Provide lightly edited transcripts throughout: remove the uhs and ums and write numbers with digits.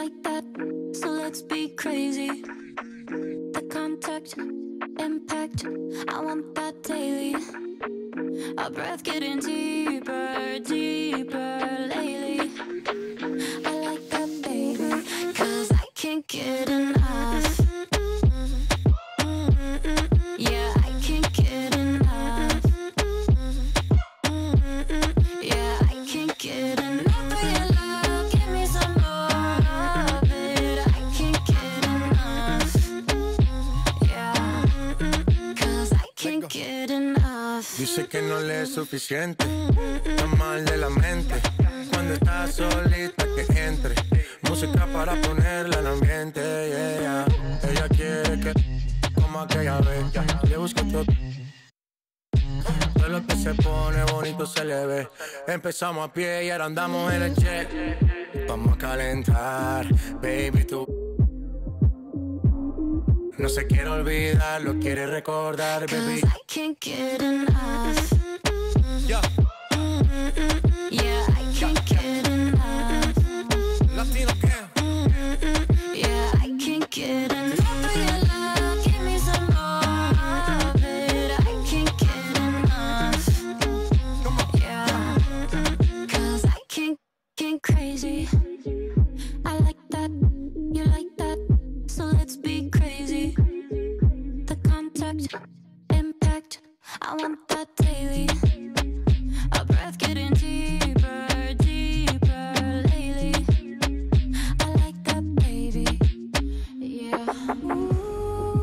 like that, so let's be crazy. The contact, impact, I want that daily. Our breath getting deeper, deeper lately. I like that, baby, 'cause I can't get enough. Yeah, I can't get enough. Yeah, I can't get enough of your love. Give me some more of it. I can't get enough. Yeah, 'cause I can't get enough. Dice que no le es suficiente, está mal de la mente. Cuando está solita que entre, música para ponerla en ambiente. Yeah. Ella quiere que como aquella vez, le busco todo. Todo lo que se pone bonito se le ve. Empezamos a pie y ahora andamos en el jet. Vamos a calentar, baby, tú. No se quiere olvidar, lo quiere recordar, baby. 'Cause I can't get enough. Yeah. Yeah, I can't get enough. Latino can. Yeah, I can't get enough of your love. Give me some more of it. I can't get enough. Yeah, 'cause I can't crazy. I like that, you like that, so let's be crazy. The contact, impact, I want that daily. Our breath getting deeper, deeper lately. I like that, baby. Yeah. Ooh,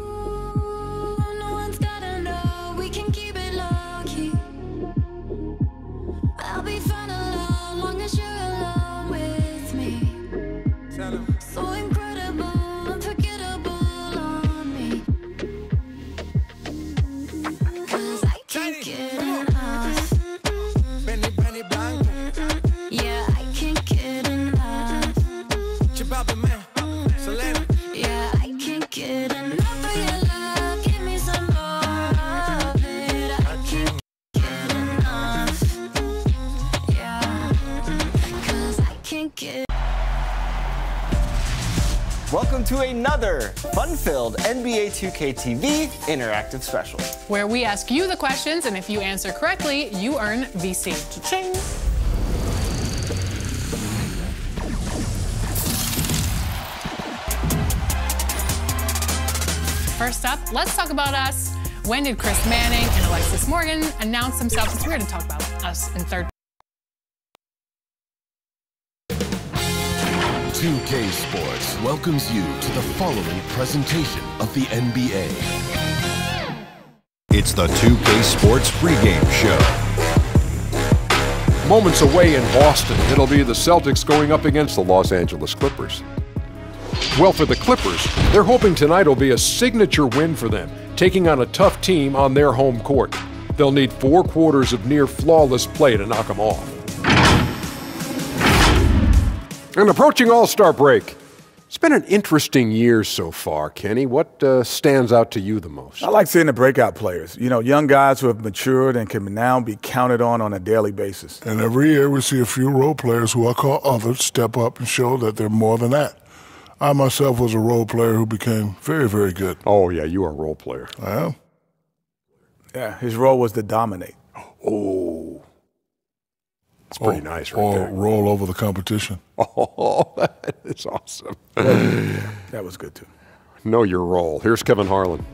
no one's gotta know. We can keep it low key. I'll be fine alone, long as you're alone with me. So incredible, unforgettable on me. 'Cause I can't get enough. Benny Blanco. Yeah, I can't get enough. Chipapi man, Selena. Yeah, I can't get enough of your love. Give me some more of it. I can't get enough. Yeah, 'cause I can't get. Welcome to another fun-filled NBA 2K TV interactive special. Where we ask you the questions, and if you answer correctly, you earn VC. Cha-ching! First up, let's talk about us. When did Chris Manning and Alexis Morgan announce themselves? It's weird to talk about us in third. 2K Sports welcomes you to the following presentation of the NBA. It's the 2K Sports pregame show. Moments away in Boston, it'll be the Celtics going up against the Los Angeles Clippers. Well, for the Clippers, they're hoping tonight will be a signature win for them, taking on a tough team on their home court. They'll need 4 quarters of near-flawless play to knock them off. And approaching All-Star break. It's been an interesting year so far, Kenny. What stands out to you the most? I like seeing the breakout players. You know, young guys who have matured and can now be counted on a daily basis. And every year we see a few role players who I call others step up and show that they're more than that. I myself was a role player who became very, very good. Oh, yeah, you are a role player. I am. Yeah, his role was to dominate. Oh. It's pretty nice right there. Or roll over the competition. Oh, that is awesome. That was good, too. Know your role. Here's Kevin Harlan.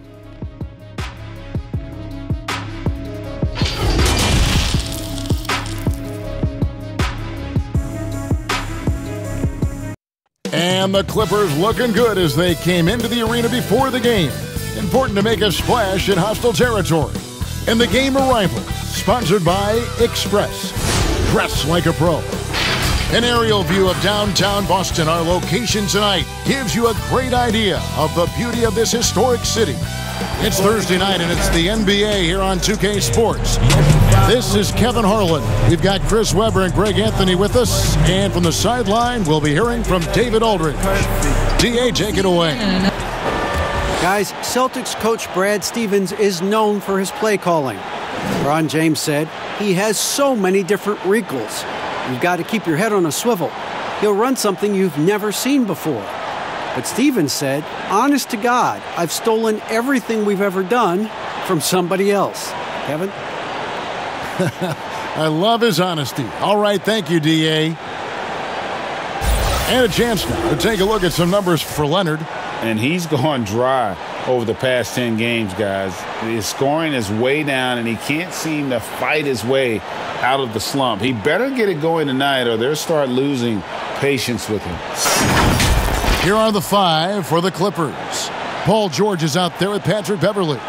And the Clippers looking good as they came into the arena before the game. Important to make a splash in hostile territory. And the game arrival, sponsored by Express. Dress like a pro. An aerial view of downtown Boston, our location tonight, gives you a great idea of the beauty of this historic city. It's Thursday night, and it's the NBA here on 2K Sports. This is Kevin Harlan. We've got Chris Webber and Greg Anthony with us. And from the sideline, we'll be hearing from David Aldridge. DA, take it away. Guys, Celtics coach Brad Stevens is known for his play calling. LeBron James said he has so many different wrinkles. You've got to keep your head on a swivel. he'll run something you've never seen before. But Stevens said, honest to God, I've stolen everything we've ever done from somebody else. Kevin? I love his honesty. All right, thank you, D.A. And a chance now to take a look at some numbers for Leonard. And he's gone dry over the past 10 games, guys. His scoring is way down, and he can't seem to fight his way out of the slump. He better get it going tonight, or they'll start losing patience with him. Here are the 5 for the Clippers. Paul George is out there with Patrick Beverley.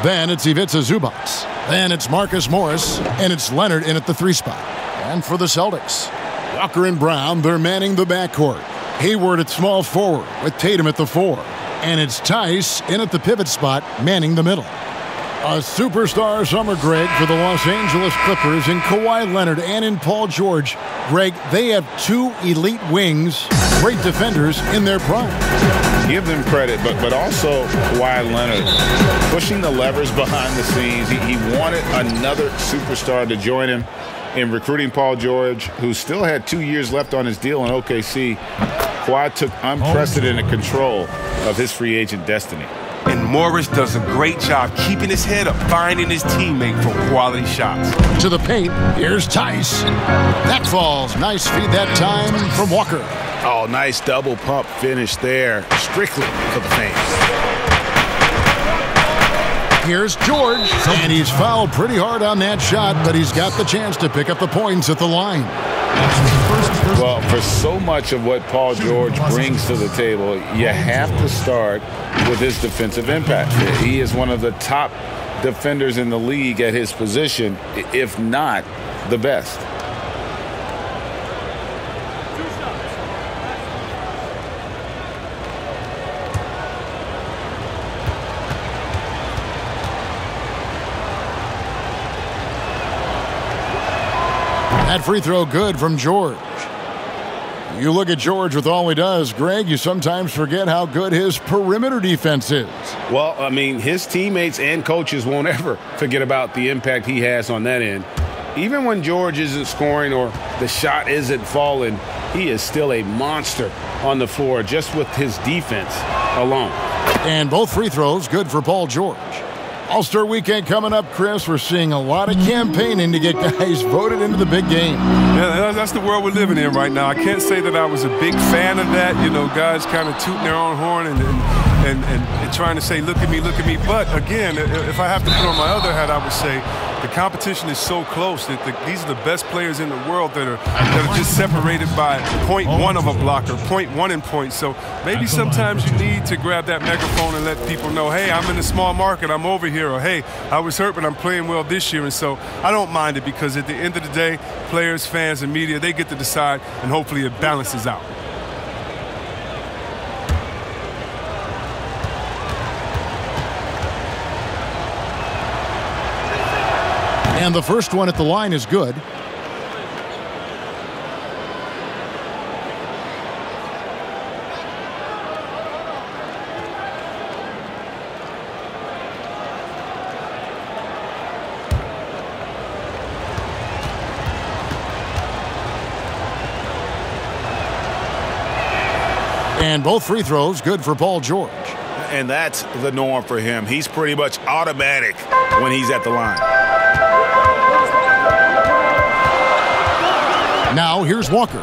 Then it's Ivica Zubac. Then it's Marcus Morris, and it's Leonard in at the 3 spot. And for the Celtics, Walker and Brown, they're manning the backcourt. Hayward at small forward with Tatum at the 4. And it's Tice in at the pivot spot, manning the middle. A superstar summer, Greg, for the Los Angeles Clippers in Kawhi Leonard and in Paul George. Greg, they have 2 elite wings, great defenders in their prime. Give them credit, but also Kawhi Leonard pushing the levers behind the scenes. He wanted another superstar to join him in recruiting Paul George, who still had 2 years left on his deal in OKC. Kawhi took unprecedented control of his free agent destiny. And Morris does a great job keeping his head up, finding his teammate for quality shots. To the paint, here's Tice. That falls. Nice feed that time from Walker. Oh, nice double pump finish there, strictly for the fans. Here's George, and he's fouled pretty hard on that shot, but he's got the chance to pick up the points at the line. Well, for so much of what Paul George brings to the table, you have to start with his defensive impact. He is one of the top defenders in the league at his position, if not the best. That free throw good from George. You look at George with all he does, Greg, you sometimes forget how good his perimeter defense is. Well, I mean, his teammates and coaches won't ever forget about the impact he has on that end. Even when George isn't scoring or the shot isn't falling, he is still a monster on the floor just with his defense alone. And both free throws good for Paul George. All-Star Weekend coming up, Chris. We're seeing a lot of campaigning to get guys voted into the big game. Yeah, that's the world we're living in right now. I can't say that I was a big fan of that. You know, guys kind of tooting their own horn and trying to say, look at me, look at me. But, again, if I have to put on my other hat, I would say the competition is so close that these are the best players in the world that are just separated by 0.1 of a block or 0.1 in points. So maybe sometimes you need to grab that megaphone and let people know, hey, I'm in a small market, I'm over here, or hey, I was hurt, but I'm playing well this year. And so I don't mind it because at the end of the day, players, fans, and media, they get to decide, and hopefully it balances out. And the first one at the line is good. And both free throws good for Paul George. And that's the norm for him. He's pretty much automatic when he's at the line. Now here's Walker.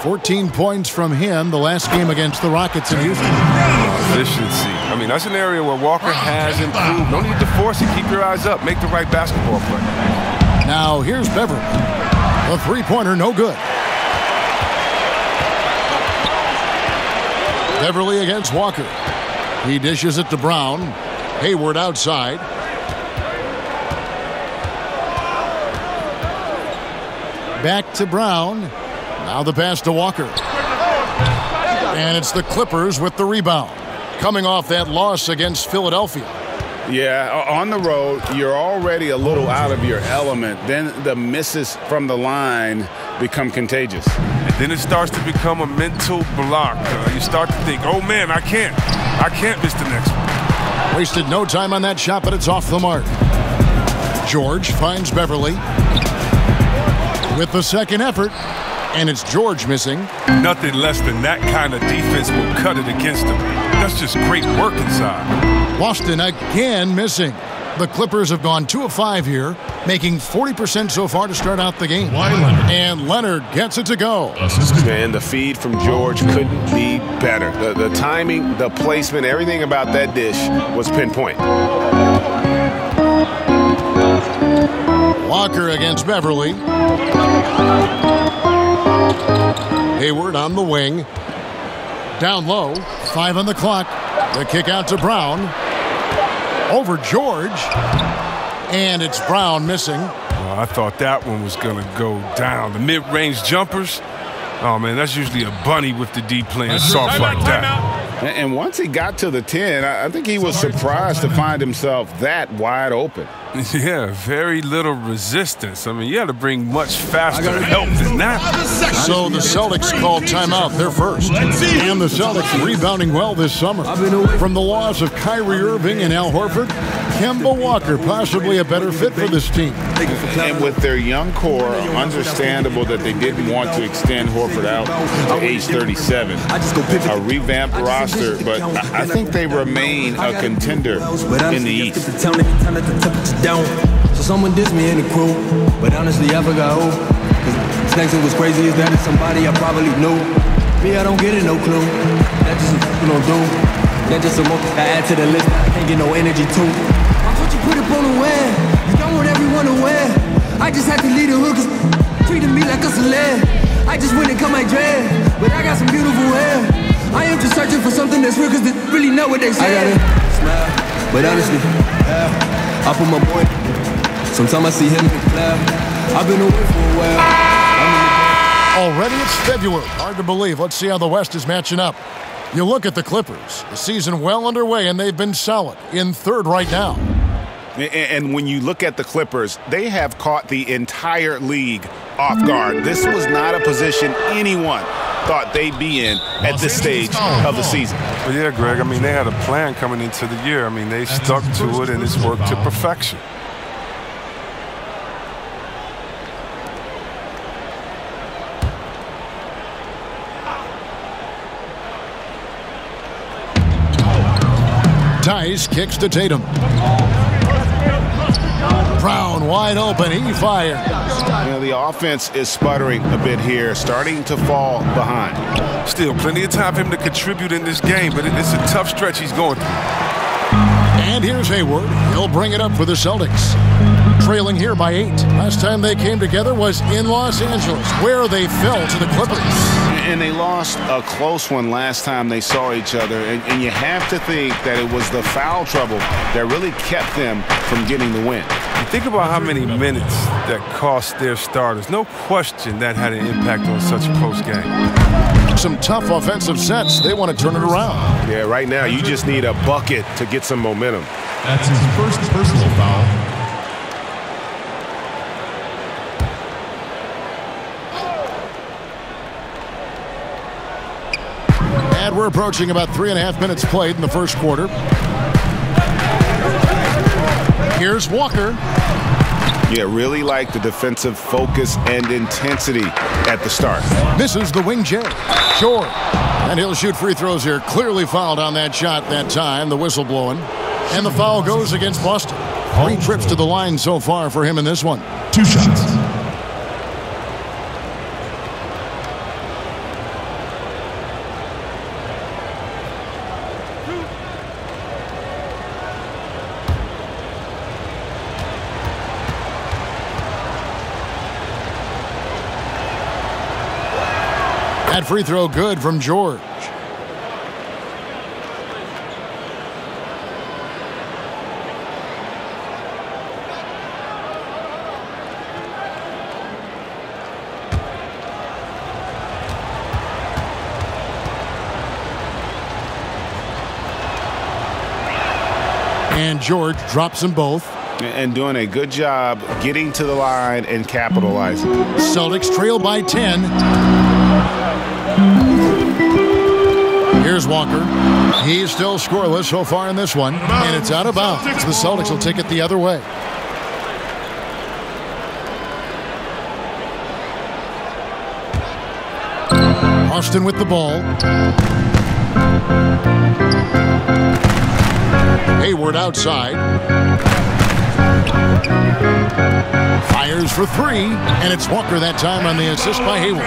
14 points from him the last game against the Rockets in Houston. Efficiency. I mean, that's an area where Walker has improved. No need to force it. Keep your eyes up. Make the right basketball play. Now here's Beverly. The three-pointer, no good. Beverly against Walker. He dishes it to Brown. Hayward outside. Back to Brown. Now the pass to Walker. And it's the Clippers with the rebound. Coming off that loss against Philadelphia. Yeah, on the road, you're already a little out of your element. Then the misses from the line become contagious. And then it starts to become a mental block. You start to think, oh man, I can't miss the next one. Wasted no time on that shot, but it's off the mark. George finds Beverly with the second effort, And it's George missing. Nothing less than that kind of defense will cut it against them. That's just great work inside. Boston again missing. The Clippers have gone 2 of 5 here, making 40% so far to start out the game. And Leonard gets it to go. And the feed from George couldn't be better. The timing, the placement, everything about that dish was pinpoint. Walker against Beverly. Hayward on the wing. Down low, 5 on the clock. The kick out to Brown. Over George. And it's Brown missing. Oh, I thought that one was going to go down. The mid-range jumpers, oh, man, that's usually a bunny with the D playing soft like that. And once he got to the 10, I think he was surprised to find himself that wide open. Yeah, very little resistance. I mean, you had to bring much faster help than that. So the Celtics called timeout, their first. And the Celtics rebounding well this summer. From the loss of Kyrie Irving and Al Horford, Kemba Walker possibly a better fit for this team. And with their young core, understandable that they didn't want to extend Horford out to age 37. A revamped roster, but I think they remain a contender in the East. So someone dissed me in the crew, but honestly I forgot who. Cause next thing was crazy is that it's somebody I probably knew. Me, I don't get it, no clue. That just you don't do. That just a more I add to the list. I can't get no energy too. I thought you put up on the wear. You don't want everyone to wear. I just had to lead the hood cause treating me like a celeb. I just went and cut my dread, but I got some beautiful hair. I am just searching for something that's real cause they really know what they say. I gotta smile, but honestly, I put my boy. Sometimes I see him in the cloud. I've been away for a while. Already it's February. Hard to believe. Let's see how the West is matching up. You look at the Clippers. The season well underway, and they've been solid in third right now. And when you look at the Clippers, they have caught the entire league off guard. This was not a position anyone thought they'd be in at this stage of the season. Well, yeah, Greg, I mean, they had a plan coming into the year. I mean, they stuck to it, and it's worked to perfection. Tice kicks to Tatum. Brown wide open. He fires. You know, the offense is sputtering a bit here, starting to fall behind. Still plenty of time for him to contribute in this game, but it's a tough stretch he's going through. And here's Hayward. He'll bring it up for the Celtics. Trailing here by 8. Last time they came together was in Los Angeles, where they fell to the Clippers. And they lost a close one last time they saw each other. And you have to think that it was the foul trouble that really kept them from getting the win. Think about how many minutes that cost their starters. No question that had an impact on such a close game. Some tough offensive sets. They want to turn it around. Yeah, right now you just need a bucket to get some momentum. That's his first personal foul. And we're approaching about 3.5 minutes played in the first quarter. Here's Walker. Yeah, really like the defensive focus and intensity at the start. Misses the wing J. Short. And he'll shoot free throws here. Clearly fouled on that shot that time. The whistle blowing. And the foul goes against Boston. 3 trips to the line so far for him in this one. 2 shots. That free throw good from George. And George drops them both. And doing a good job getting to the line and capitalizing. Celtics trail by 10. Here's Walker. He's still scoreless so far in this one. And it's out of bounds. The Celtics will take it the other way. Boston with the ball. Hayward outside. Fires for three, and it's Walker that time on the assist by Hayward.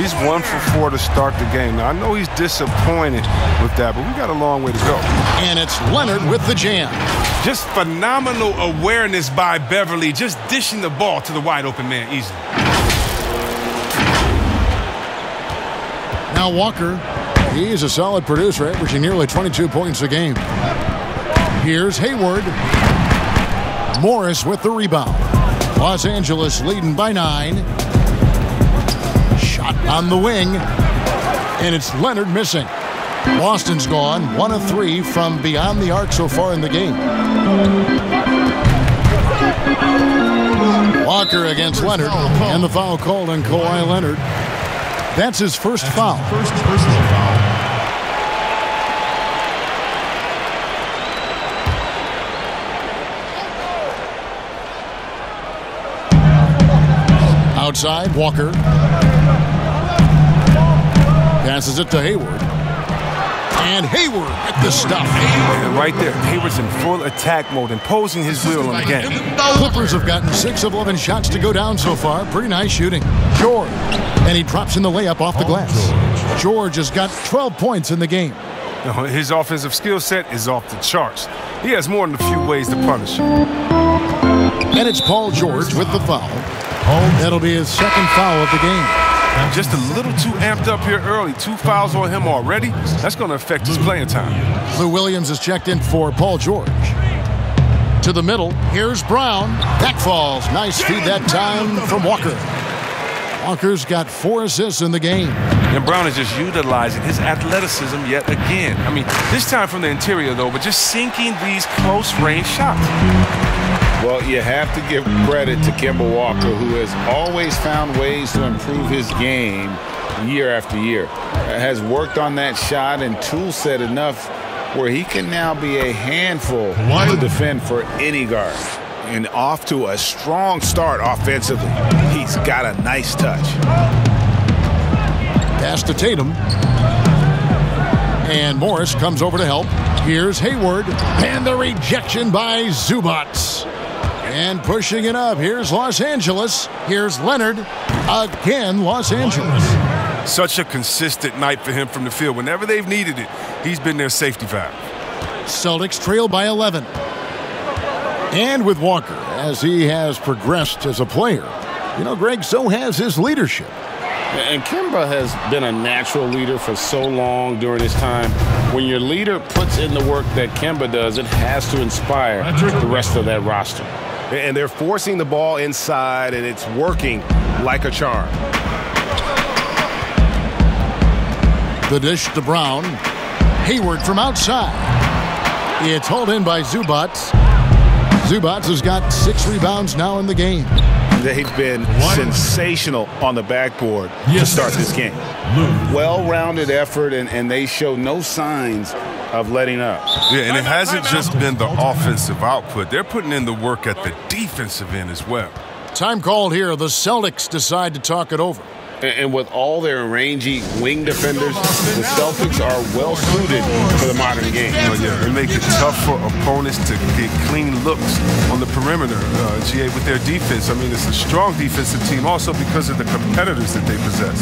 He's 1 for 4 to start the game. Now, I know he's disappointed with that, but we got a long way to go. And it's Leonard with the jam. Just phenomenal awareness by Beverly, just dishing the ball to the wide open man easily. Now Walker, he's a solid producer, averaging nearly 22 points a game. Here's Hayward. Morris with the rebound. Los Angeles leading by 9. Shot on the wing. And it's Leonard missing. Boston's gone 1 of 3 from beyond the arc so far in the game. Walker against Leonard. And the foul called on Kawhi Leonard. That's his first foul. First personal foul. Outside, Walker. Passes it to Hayward. And Hayward with the stuff. And right there, Hayward's in full attack mode, imposing his will on the game. Clippers have gotten 6 of 11 shots to go down so far. Pretty nice shooting. George. And he drops in the layup off the glass. George has got 12 points in the game. His offensive skill set is off the charts. He has more than a few ways to punish him. And it's Paul George with the foul. That'll be his second foul of the game. Just a little too amped up here early. 2 fouls on him already. That's going to affect his playing time. Lou Williams is checked in for Paul George. To the middle. Here's Brown. Back falls. Nice feed that time from Walker. Walker's got 4 assists in the game. And Brown is just utilizing his athleticism yet again. I mean, this time from the interior, though, but just sinking these close-range shots. Well, you have to give credit to Kemba Walker, who has always found ways to improve his game year after year. Has worked on that shot and tool set enough where he can now be a handful to defend for any guard. And off to a strong start offensively. He's got a nice touch. Pass to Tatum. And Morris comes over to help. Here's Hayward. And the rejection by Zubac. And pushing it up. Here's Los Angeles. Here's Leonard. Again, Los Angeles. Such a consistent night for him from the field. Whenever they've needed it, he's been their safety valve. Celtics trail by 11. And with Walker, as he has progressed as a player, you know, Greg, so has his leadership. And Kemba has been a natural leader for so long during his time. When your leader puts in the work that Kemba does, it has to inspire the rest of that roster. And they're forcing the ball inside, and it's working like a charm. The dish to Brown. Hayward from outside. It's hauled in by Zubac. Zubac has got 6 rebounds now in the game. They've been sensational on the backboard to start this game. Well-rounded effort, and they show no signs of letting up. Yeah, and it hasn't just been the offensive output. They're putting in the work at the defensive end as well. Time called here. The Celtics decide to talk it over. And with all their rangy wing defenders, the Celtics are well-suited for the modern game. Oh, yeah, they make it tough for opponents to get clean looks on the perimeter, GA, with their defense. I mean, it's a strong defensive team also because of the competitors that they possess.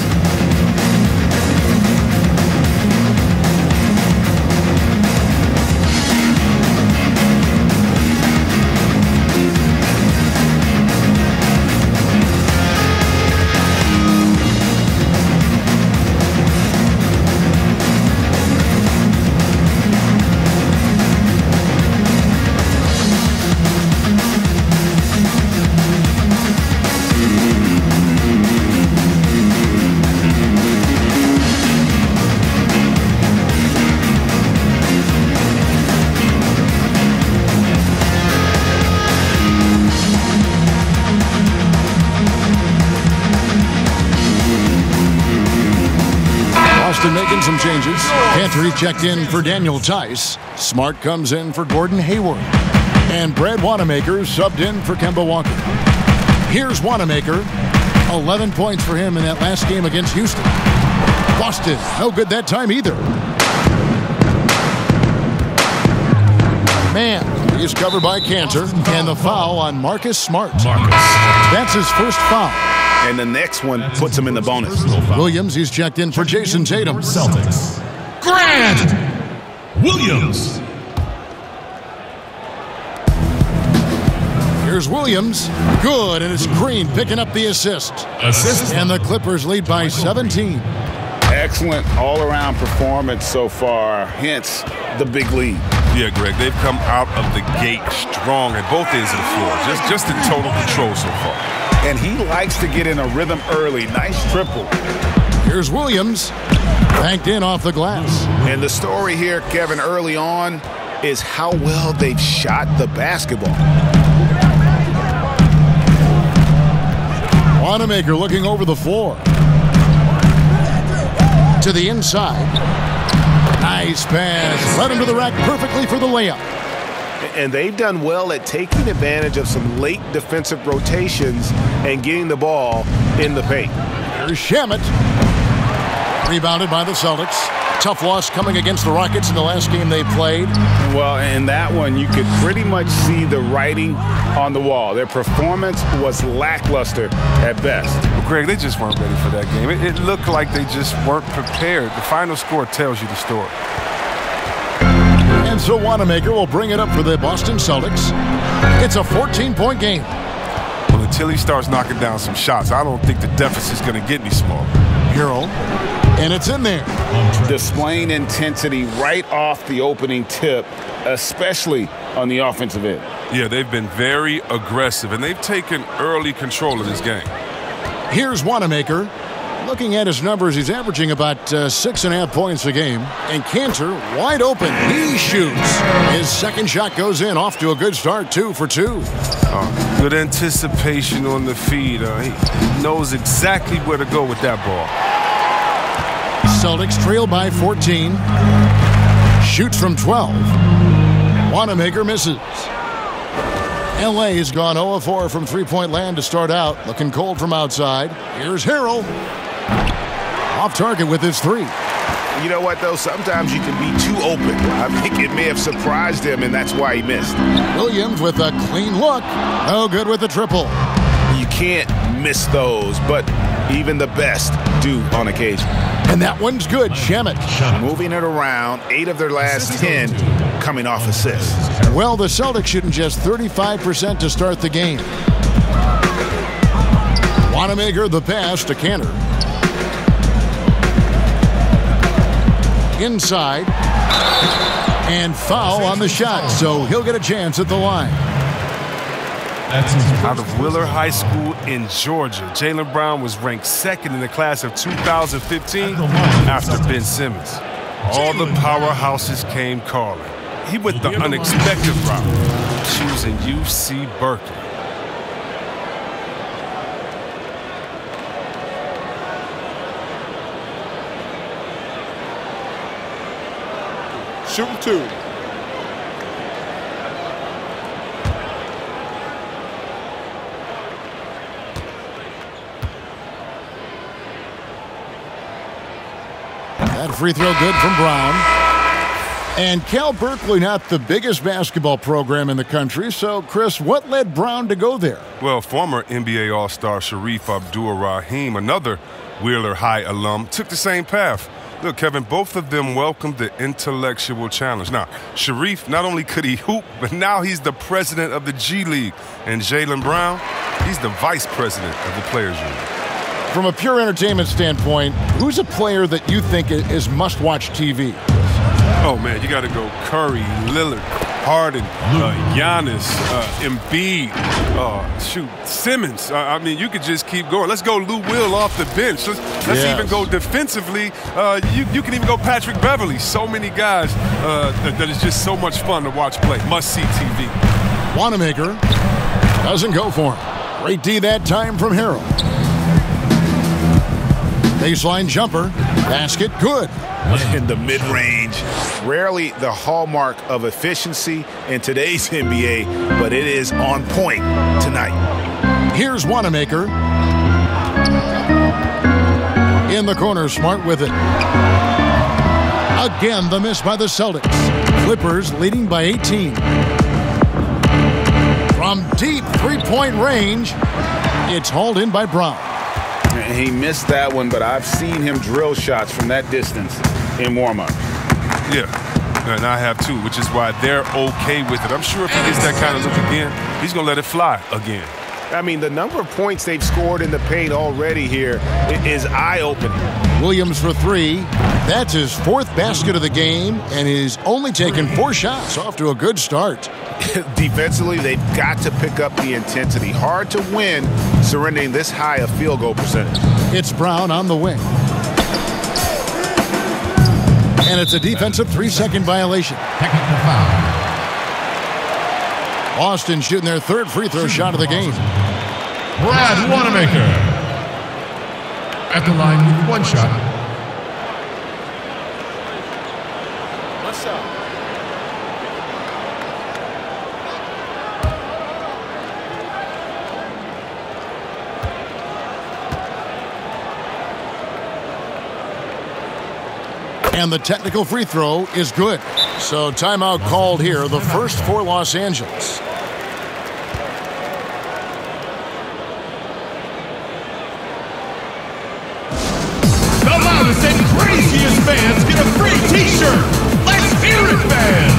Making some changes. Pantry checked in for Daniel Tice. Smart comes in for Gordon Hayward. And Brad Wanamaker subbed in for Kemba Walker. Here's Wanamaker. 11 points for him in that last game against Houston. Boston, no good that time either. Man, he's covered by Cantor, and the foul on Marcus Smart. That's his first foul. And the next one puts him in the bonus. Williams, he's checked in for Jayson Tatum. Celtics. Grant Williams. Here's Williams. Good, and it's Green picking up the assist. And the Clippers lead by 17. Excellent all-around performance so far, hence the big lead. Yeah, Greg, they've come out of the gate strong at both ends of the floor. Just in total control so far. And he likes to get in a rhythm early. Nice triple. Here's Williams. Banked in off the glass. And the story here, Kevin, early on is how well they've shot the basketball. Wanamaker looking over the floor. To the inside. Nice pass. Led him to the rack perfectly for the layup. And they've done well at taking advantage of some late defensive rotations and getting the ball in the paint. Here's Shamet. Rebounded by the Celtics. Tough loss coming against the Rockets in the last game they played. Well, in that one, you could pretty much see the writing on the wall. Their performance was lackluster at best. Well, Greg, they just weren't ready for that game. It looked like they just weren't prepared. The final score tells you the story. And so Wanamaker will bring it up for the Boston Celtics. It's a 14-point game. Well, until he starts knocking down some shots, I don't think the deficit's going to get any smaller. Hero. And it's in there. Displaying intensity right off the opening tip, especially on the offensive end. Yeah, they've been very aggressive, and they've taken early control of this game. Here's Wanamaker. Looking at his numbers, he's averaging about 6.5 points a game. And Cantor, wide open. He shoots. His second shot goes in. Off to a good start, 2 for 2. Good anticipation on the feed. He knows exactly where to go with that ball. Celtics trail by 14. Shoots from 12. Wanamaker misses. LA's gone 0-4 from three-point land to start out. Looking cold from outside. Here's Harrell. Off target with his 3. You know what, though? Sometimes you can be too open. I think it may have surprised him, and that's why he missed. Williams with a clean look. No good with the triple. You can't miss those, but even the best do on occasion. And that one's good. Shamet. Moving it around, 8 of their last 10 coming off assists. Well, the Celtics shooting just 35% to start the game. Wanamaker the pass to Cantor. Inside. And foul on the shot, so he'll get a chance at the line. Out of Wheeler High School in Georgia, Jaylen Brown was ranked 2nd in the class of 2015 after Ben Simmons. All the powerhouses came calling. He went the unexpected route, choosing UC Berkeley. Shooting 2. That free throw good from Brown. And Cal Berkeley, not the biggest basketball program in the country. So, Chris, what led Brown to go there? Well, former NBA All-Star Sharif Abdur-Rahim, another Wheeler High alum, took the same path. Look, Kevin, both of them welcomed the intellectual challenge. Now, Sharif, not only could he hoop, but now he's the president of the G League. And Jaylen Brown, he's the vice president of the Players Union. From a pure entertainment standpoint, who's a player that you think is must-watch TV? Oh, man, you got to go Curry, Lillard, Harden, Giannis, Embiid, Simmons. I mean, you could just keep going. Let's go Lou Will off the bench. Let's even go defensively. You can even go Patrick Beverly. So many guys that is just so much fun to watch play. Must-see TV. Wanamaker doesn't go for him. Great D that time from Harrell. Baseline jumper. Basket good. In the mid-range, rarely the hallmark of efficiency in today's NBA, but it is on point tonight. Here's Wanamaker. In the corner, Smart with it. Again, the miss by the Celtics. Clippers leading by 18. From deep three-point range, it's hauled in by Brown. He missed that one, but I've seen him drill shots from that distance in warm-up. Yeah, and I have too, which is why they're okay with it. I'm sure if he gets that kind of look again, he's going to let it fly again. I mean, the number of points they've scored in the paint already here is eye-opening. Williams for three. That's his fourth basket of the game, and he's only taken 4 shots. Off to a good start. Defensively, they've got to pick up the intensity. Hard to win surrendering this high a field goal percentage. It's Brown on the wing. And it's a defensive 3-second violation. Technical foul. Boston shooting their third free throw shot of the game. Brad Wanamaker at the line with 1 shot. What's up? And the technical free throw is good. So timeout called here, the first for Los Angeles. The loudest and craziest fans get a free t-shirt. Let's hear it, fans!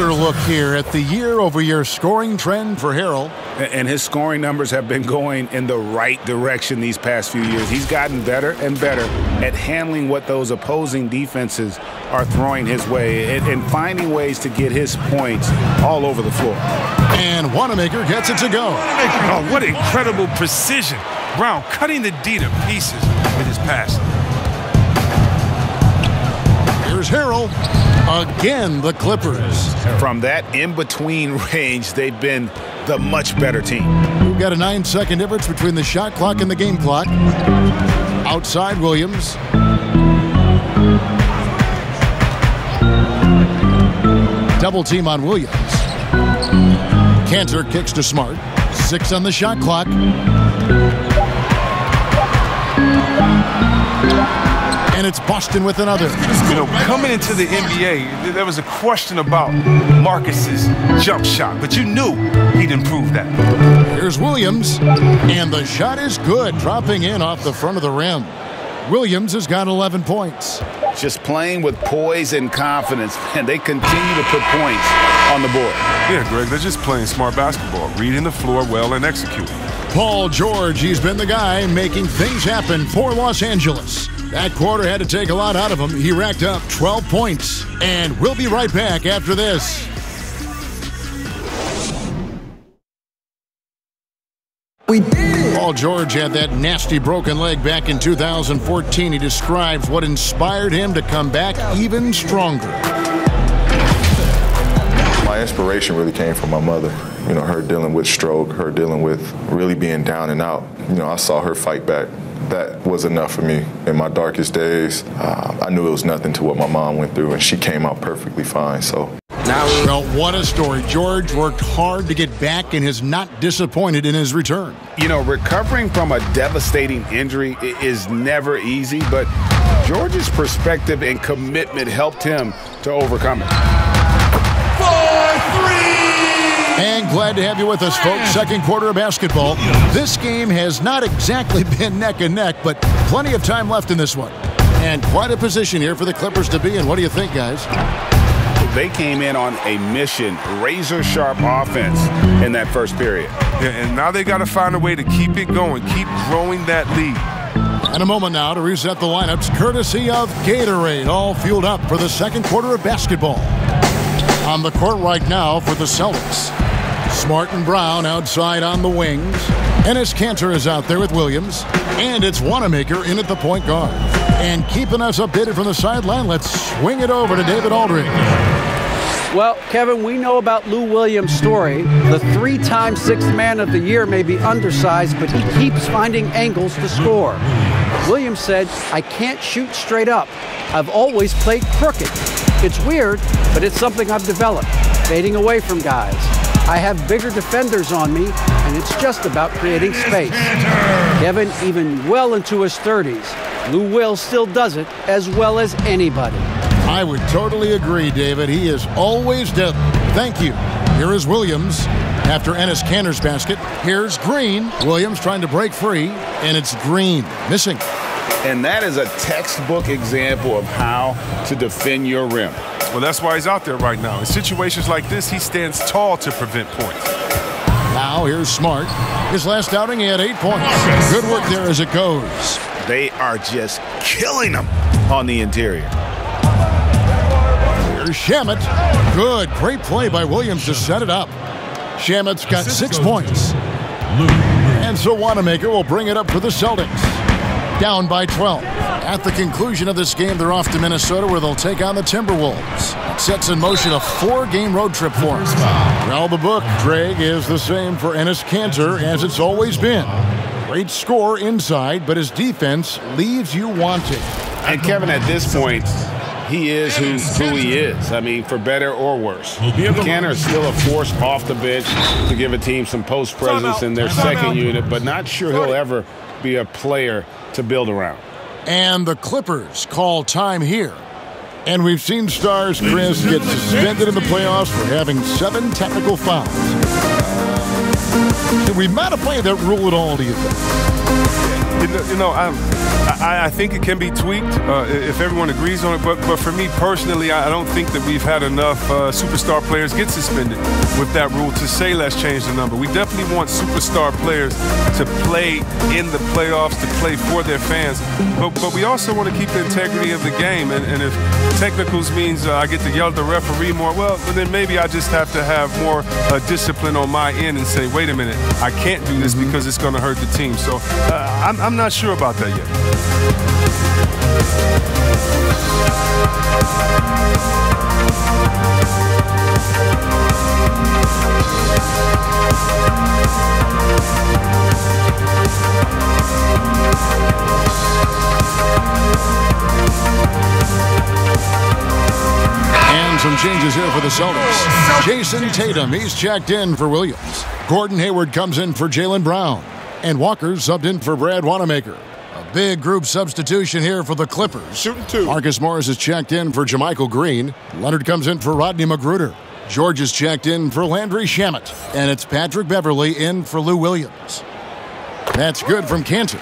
Look here at the year-over-year scoring trend for Harrell. And his scoring numbers have been going in the right direction these past few years. He's gotten better and better at handling what those opposing defenses are throwing his way and finding ways to get his points all over the floor. And Wanamaker gets it to go. Oh, what incredible precision. Brown cutting the D to pieces with his pass. Here's Harrell. Again, the Clippers. From that in-between range, they've been the much better team. We've got a 9-second difference between the shot clock and the game clock. Outside Williams. Double team on Williams. Cantor kicks to Smart. 6 on the shot clock. And it's Boston with another. You know, coming into the NBA, there was a question about Marcus's jump shot, but you knew he'd improve that. Here's Williams, and the shot is good, dropping in off the front of the rim. Williams has got 11 points. Just playing with poise and confidence, and they continue to put points on the board. Yeah, Greg, they're just playing smart basketball, reading the floor well and executing. Paul George, he's been the guy making things happen for Los Angeles. That quarter had to take a lot out of him. He racked up 12 points. And we'll be right back after this. We did it! Paul George had that nasty broken leg back in 2014. He describes what inspired him to come back even stronger. My inspiration really came from my mother. You know, her dealing with stroke, her dealing with really being down and out. You know, I saw her fight back. That was enough for me. In my darkest days, I knew it was nothing to what my mom went through, and she came out perfectly fine. So Well, what a story. George worked hard to get back and is not disappointed in his return. You know, recovering from a devastating injury is never easy, but George's perspective and commitment helped him to overcome it. 4-3! And glad to have you with us, folks. Second quarter of basketball. This game has not exactly been neck and neck, but plenty of time left in this one. And quite a position here for the Clippers to be in. What do you think, guys? They came in on a mission, razor-sharp offense in that first period. Yeah, and now they got to find a way to keep it going, keep growing that lead. And a moment now to reset the lineups, courtesy of Gatorade, all fueled up for the second quarter of basketball. On the court right now for the Celtics, Smart and Brown outside on the wings. Enes Kanter is out there with Williams. And it's Wanamaker in at the point guard. And keeping us updated from the sideline, let's swing it over to David Aldridge. Well, Kevin, we know about Lou Williams' story. The 3-time Sixth Man of the Year may be undersized, but he keeps finding angles to score. Williams said, "I can't shoot straight up. I've always played crooked. It's weird, but it's something I've developed, fading away from guys. I have bigger defenders on me, and it's just about creating space." Kevin, even well into his 30s, Lou Will still does it as well as anybody. I would totally agree, David. He is always deadly. Thank you. Here is Williams after Enes Kanter's basket. Here's Green. Williams trying to break free, and it's Green missing. And that is a textbook example of how to defend your rim. Well, that's why he's out there right now. In situations like this, he stands tall to prevent points. Now here's Smart. His last outing, he had 8 points. Good work there as it goes. They are just killing them on the interior. Here's Shamet. Good. Great play by Williams to set it up. Shamet's got 6 points. And so Wanamaker will bring it up for the Celtics. Down by 12. At the conclusion of this game, they're off to Minnesota where they'll take on the Timberwolves. It sets in motion a 4-game road trip for them. Well, the book, Greg, is the same for Enes Kanter as it's always been. Great score inside, but his defense leaves you wanting. And Kevin, at this point, he is who he is. I mean, for better or worse. Kanter is still a force off the bench to give a team some post presence in their second unit, but not sure he'll ever be a player to build around. And the Clippers call time here. And we've seen stars, Chris, get suspended in the playoffs for having 7 technical fouls. Can we modify that rule at all, do you think? I think it can be tweaked if everyone agrees on it. But for me personally, I don't think that we've had enough superstar players get suspended with that rule to say let's change the number. We definitely want superstar players to play in the playoffs, to play for their fans. But we also want to keep the integrity of the game. And if technicals means I get to yell at the referee more, well, then maybe I just have to have more discipline on my end and say, wait a minute, I can't do this because it's going to hurt the team. So I'm not sure about that yet. And some changes here for the Celtics. Jayson Tatum, he's checked in for Williams. Gordon Hayward comes in for Jaylen Brown. And Walker subbed in for Brad Wanamaker. A big group substitution here for the Clippers. Shooting 2. Marcus Morris is checked in for JaMychal Green. Leonard comes in for Rodney Magruder. George is checked in for Landry Shamet. And it's Patrick Beverley in for Lou Williams. That's good from Kanter.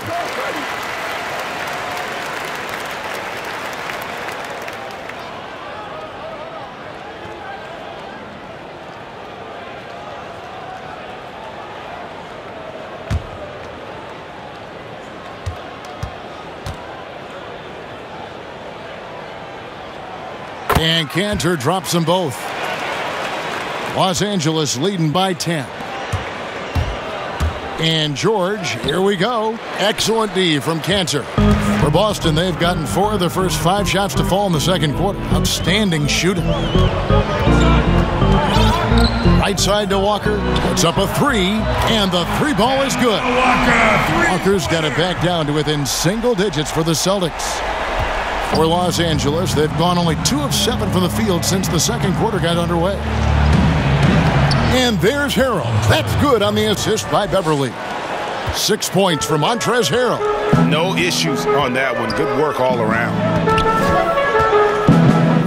And Kanter drops them both. Los Angeles leading by 10. And George, here we go. Excellent D from Kanter. For Boston, they've gotten 4 of their first 5 shots to fall in the second quarter. Outstanding shooting. Right side to Walker. Puts up a 3, and the 3 ball is good. Walker's got it back down to within single digits for the Celtics. For Los Angeles, they've gone only 2 of 7 from the field since the second quarter got underway. And there's Harrell. That's good on the assist by Beverley. 6 points from Montrezl Harrell. No issues on that one. Good work all around.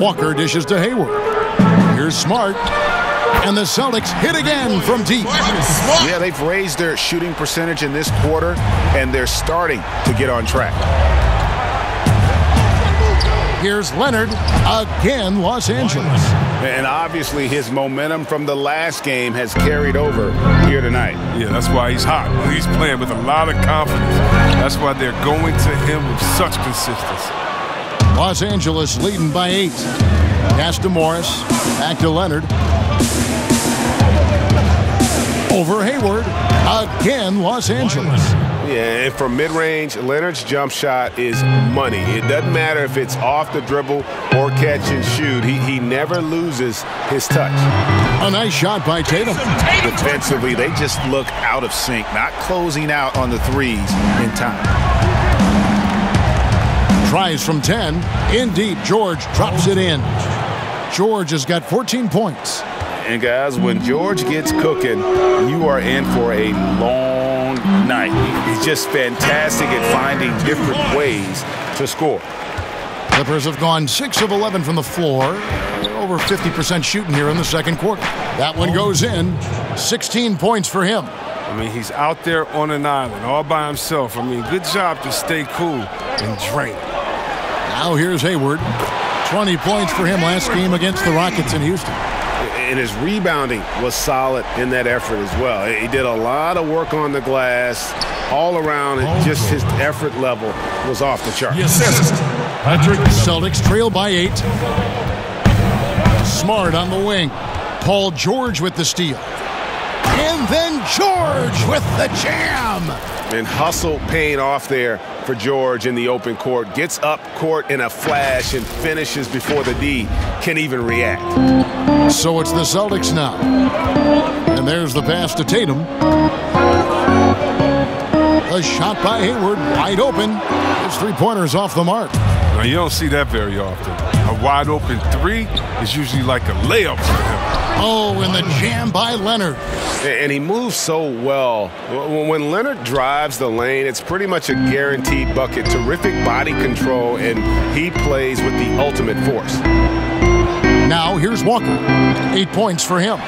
Walker dishes to Hayward. Here's Smart. And the Celtics hit again from deep. Yeah, they've raised their shooting percentage in this quarter, and they're starting to get on track. here's Leonard. Again, Los Angeles. And obviously his momentum from the last game has carried over here tonight. Yeah, that's why he's hot. He's playing with a lot of confidence. That's why they're going to him with such consistency. Los Angeles leading by 8. Pass to Morris. Back to Leonard. Over Hayward. Again, Los Angeles. Yeah, and from mid-range, Leonard's jump shot is money. It doesn't matter if it's off the dribble or catch and shoot. He never loses his touch. A nice shot by Tatum. Defensively, they just look out of sync, not closing out on the threes in time. Tries from 10. In deep, George drops it in. George has got 14 points. And guys, when George gets cooking, you are in for a long night. He's just fantastic at finding different ways to score. Clippers have gone 6 of 11 from the floor. Over 50% shooting here in the second quarter. That one goes in. 16 points for him. I mean, he's out there on an island all by himself. I mean, good job to stay cool and drain. Now here's Hayward. 20 points for him last game against the Rockets in Houston. And his rebounding was solid in that effort as well. He did a lot of work on the glass. All around, just his effort level was off the chart. Celtics trail by 8. Smart on the wing. Paul George with the steal. And then George with the jam. And hustle paying off there for George in the open court. Gets up court in a flash and finishes before the D can even react. So it's the Celtics now. And there's the pass to Tatum. A shot by Hayward, wide open. His three-pointer's off the mark. Now, you don't see that very often. A wide open three is usually like a layup for him. Oh, and the jam by Leonard. And he moves so well. When Leonard drives the lane, it's pretty much a guaranteed bucket. Terrific body control, and he plays with the ultimate force. Now here's Walker. 8 points for him.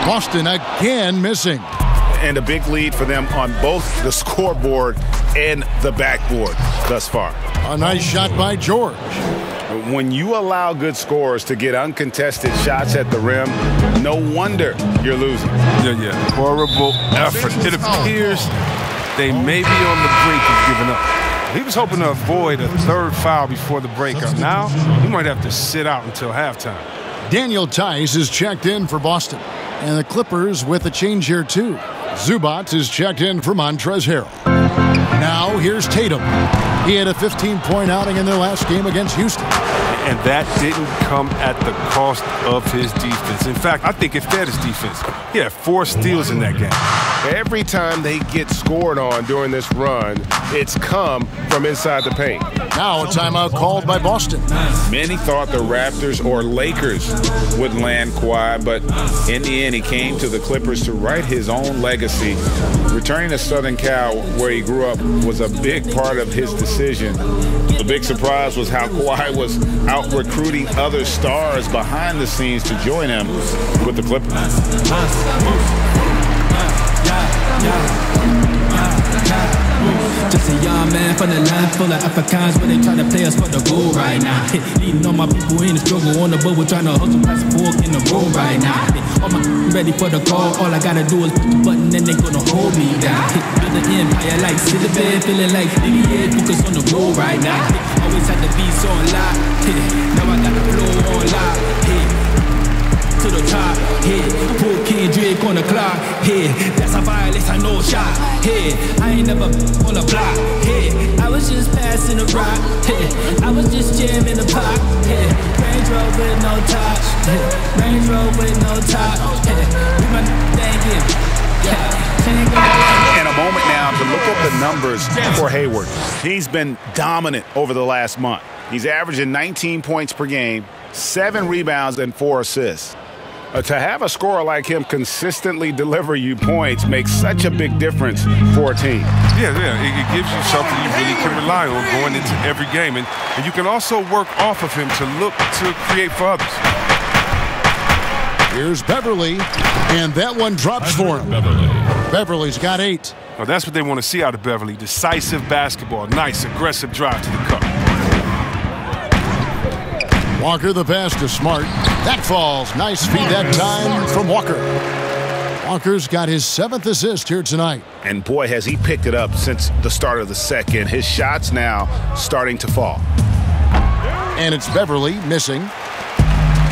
Boston again missing. And a big lead for them on both the scoreboard and the backboard thus far. A nice shot by George. When you allow good scorers to get uncontested shots at the rim, no wonder you're losing. Yeah. Horrible effort. It appears they may be on the brink of giving up. He was hoping to avoid a third foul before the breakup. Now, he might have to sit out until halftime. Daniel Tice is checked in for Boston. And the Clippers with a change here, too. Zubac is checked in for Montrezl Harrell. Now here's Tatum. He had a 15-point outing in their last game against Houston. And that didn't come at the cost of his defense. In fact, I think it fed his defense. He had 4 steals in that game. Every time they get scored on during this run, it's come from inside the paint. Now a timeout called by Boston. Many thought the Raptors or Lakers would land Kawhi, but in the end, he came to the Clippers to write his own legacy. Returning to Southern Cal, where he grew up, was a big part of his decision. The big surprise was how Kawhi was out recruiting other stars behind the scenes to join him with the Clippers. Just a young man from the line full of Africans where they try to play us for the goal right now. Leading all my people in the struggle on the bubble, trying to hustle past the fork in the room right now. All my ready for the call, all I gotta do is push the button and they gonna hold me down. Build an empire like Silver, feeling like Lily, focus on the road right now. Always had the beats on lock, now I got the flow on lock. To the top, pull Kendrick on the clock, that's a violence, I know shot, I ain't never on the block, I was just passing the rock, I was just jamming the pot, Range Rover with no top, Range Rover with no top, we my thing, And a moment now to look at the numbers for Hayward. He's been dominant over the last month. He's averaging 19 points per game, 7 rebounds, and 4 assists. To have a scorer like him consistently deliver you points makes such a big difference for a team. Yeah, it gives you something you really can rely on going into every game. And you can also work off of him to look to create for others. Here's Beverly, and that one drops for him. Beverly's got 8. Well, that's what they want to see out of Beverly. Decisive basketball, nice, aggressive drive to the cup. Walker the pass to Smart. That falls. Nice feed that time from Walker. Walker's got his 7th assist here tonight. And boy, has he picked it up since the start of the second. His shots now starting to fall. And it's Beverly missing.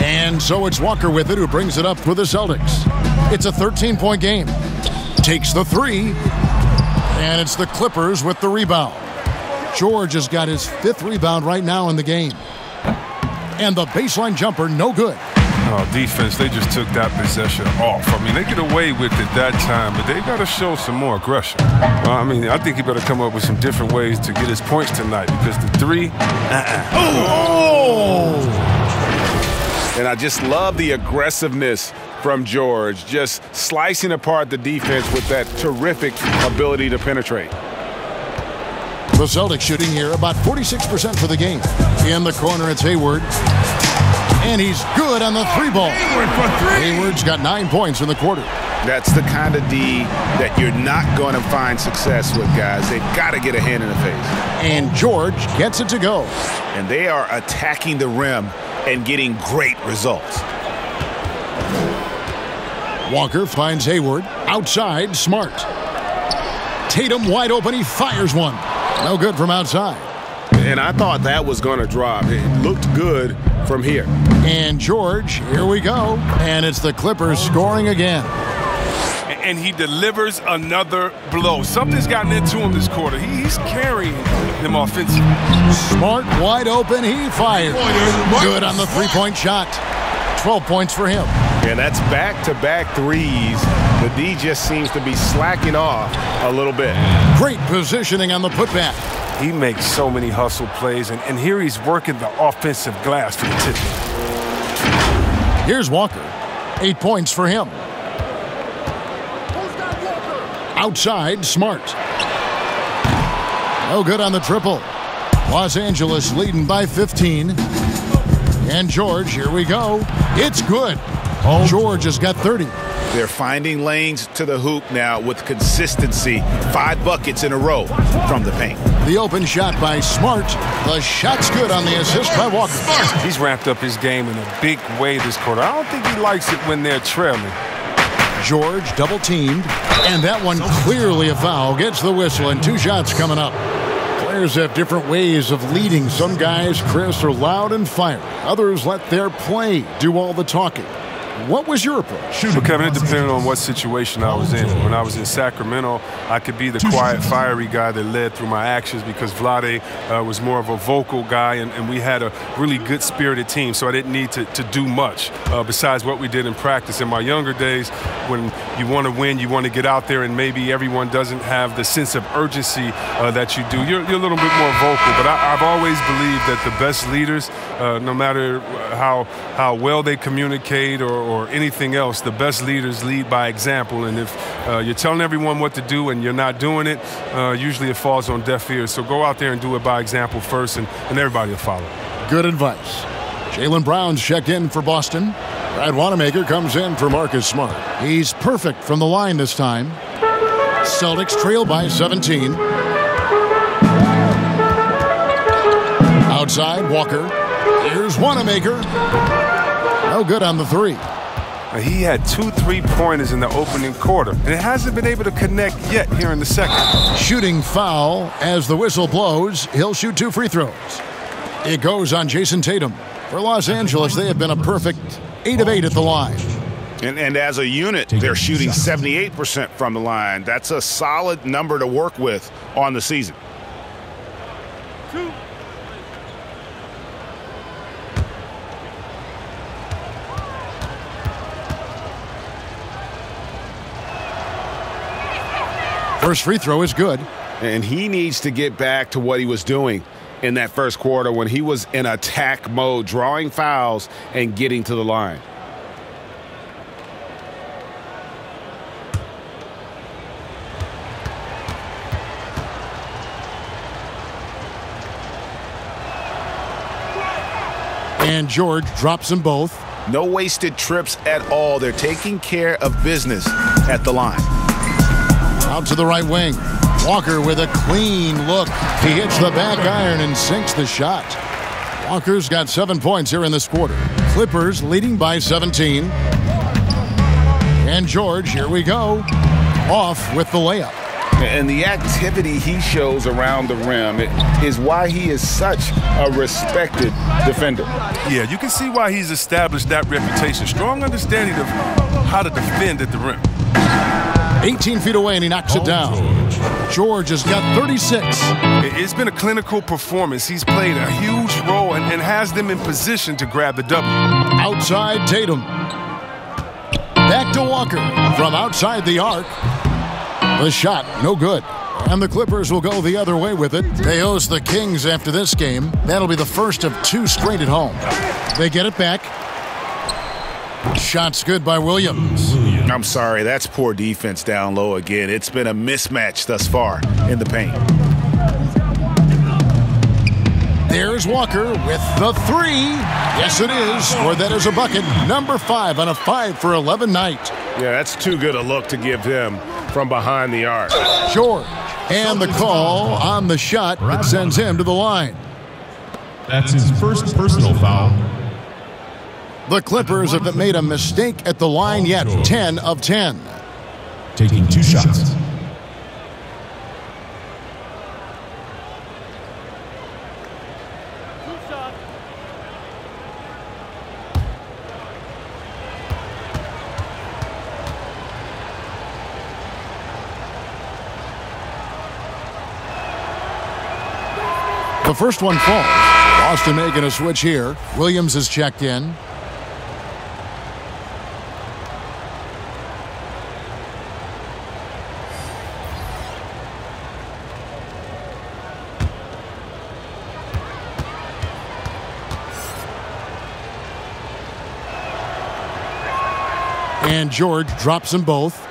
And so it's Walker with it, who brings it up for the Celtics. It's a 13-point game. Takes the 3. And it's the Clippers with the rebound. George has got his 5th rebound right now in the game. And the baseline jumper, no good. Oh, defense, they just took that possession off. I mean, they get away with it that time, but they got to show some more aggression. Well, I mean, I think he better come up with some different ways to get his points tonight, because the 3, Oh! And I just love the aggressiveness from George, just slicing apart the defense with that terrific ability to penetrate. The Celtics shooting here about 46% for the game. In the corner, it's Hayward. And he's good on the 3-ball. Hayward's got 9 points in the quarter. That's the kind of D that you're not going to find success with, guys. They've got to get a hand in the face. And George gets it to go. And they are attacking the rim and getting great results. Walker finds Hayward. Outside, Smart. Tatum wide open. He fires one. No good from outside. And I thought that was going to drop. It looked good from here. And George, here we go. And it's the Clippers scoring again. And he delivers another blow. Something's gotten into him this quarter. He's carrying them offensively. Smart wide open. He fires. Good on the 3-point shot. 12 points for him. And that's back-to-back threes. The D just seems to be slacking off a little bit. Great positioning on the putback. He makes so many hustle plays, and here he's working the offensive glass to the tip. Here's Walker. 8 points for him. Outside, Smart. No good on the triple. Los Angeles leading by 15. And George, here we go. It's good. George has got 30. They're finding lanes to the hoop now with consistency. 5 buckets in a row from the paint. The open shot by Smart. The shot's good on the assist by Walker. He's ramped up his game in a big way this quarter. I don't think he likes it when they're trailing. George double teamed. And that one clearly a foul. Gets the whistle, and 2 shots coming up. Players have different ways of leading. Some guys, Chris, are loud and fiery. Others let their play do all the talking. What was your approach? Well, Kevin, it depended on what situation I was in. When I was in Sacramento, I could be the quiet, fiery guy that led through my actions because Vlade was more of a vocal guy, and we had a really good spirited team, so I didn't need to do much besides what we did in practice. In my younger days, when you want to win, you want to get out there, and maybe everyone doesn't have the sense of urgency that you do. You're a little bit more vocal, but I've always believed that the best leaders, no matter how well they communicate or anything else, the best leaders lead by example. And if you're telling everyone what to do and you're not doing it, usually it falls on deaf ears. So go out there and do it by example first, and everybody will follow. Good advice. Jaylen Brown's checked in for Boston. Brad Wanamaker comes in for Marcus Smart. He's perfect from the line this time. Celtics trail by 17. Outside, Walker. Here's Wanamaker. No good on the 3. He had 2 3-pointers in the opening quarter, and it hasn't been able to connect yet here in the second. Shooting foul as the whistle blows. He'll shoot 2 free throws. It goes on Jayson Tatum. For Los Angeles, they have been a perfect 8 of 8 at the line. And as a unit, they're shooting 78% from the line. That's a solid number to work with on the season. First free throw is good. And he needs to get back to what he was doing in that first quarter when he was in attack mode, drawing fouls and getting to the line. And George drops them both. No wasted trips at all. They're taking care of business at the line. Out to the right wing. Walker with a clean look. He hits the back iron and sinks the shot. Walker's got 7 points here in this quarter. Clippers leading by 17. And George, here we go, off with the layup. And the activity he shows around the rim is why he is such a respected defender. Yeah, you can see why he's established that reputation. Strong understanding of how to defend at the rim. 18 feet away, and he knocks it down. George has got 36. It's been a clinical performance. He's played a huge role and has them in position to grab the W. Outside Tatum. Back to Walker from outside the arc. The shot, no good. And the Clippers will go the other way with it. They host the Kings after this game. That'll be the first of 2 straight at home. They get it back. Shot's good by Williams. I'm sorry, that's poor defense down low again. It's been a mismatch thus far in the paint. There's Walker with the 3. Yes, it is. Or that is a bucket. Number 5 on a 5 for 11 night. Yeah, that's too good a look to give him from behind the arc. George. And the call on the shot that sends him to the line. That's his first personal foul. The Clippers haven't made a mistake at the line yet. 10 of 10. Taking 2 shots. The first one falls. Boston making a switch here. Williams is checked in. And George drops them both.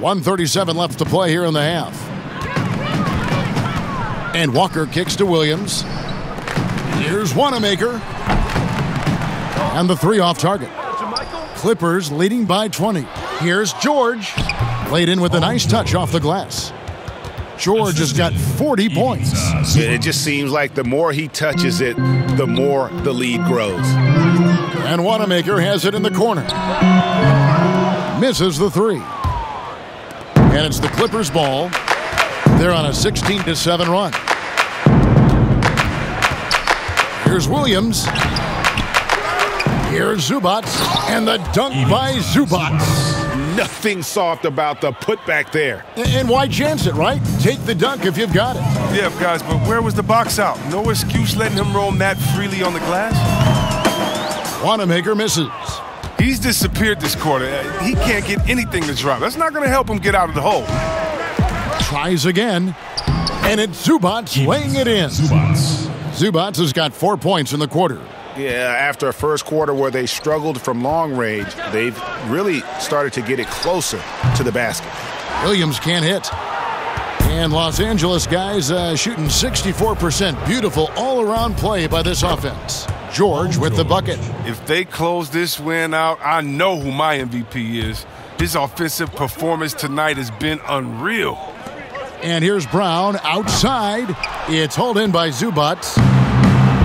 1:37 left to play here in the half. And Walker kicks to Williams. Here's Wanamaker. And the 3 off target. Clippers leading by 20. Here's George. Laid in with a nice touch off the glass. George has got 40 points. It just seems like the more he touches it, the more the lead grows. And Wanamaker has it in the corner. Misses the 3. And it's the Clippers' ball. They're on a 16-7 run. Here's Williams. Here's Zubac. And the dunk by Zubac. Nothing soft about the putback there. And why chance it, right? Take the dunk if you've got it. Yeah, guys, but where was the box out? No excuse letting him roam that freely on the glass. Wanamaker misses. He's disappeared this quarter. He can't get anything to drop. That's not going to help him get out of the hole. Tries again. And it's Zubac laying it in. Zubac has got 4 points in the quarter. Yeah, after a first quarter where they struggled from long range, they've really started to get it closer to the basket. Williams can't hit. And Los Angeles guys shooting 64%. Beautiful all-around play by this offense. George with the bucket. If they close this win out, I know who my MVP is. His offensive performance tonight has been unreal. And here's Brown outside. It's hauled in by Zubac.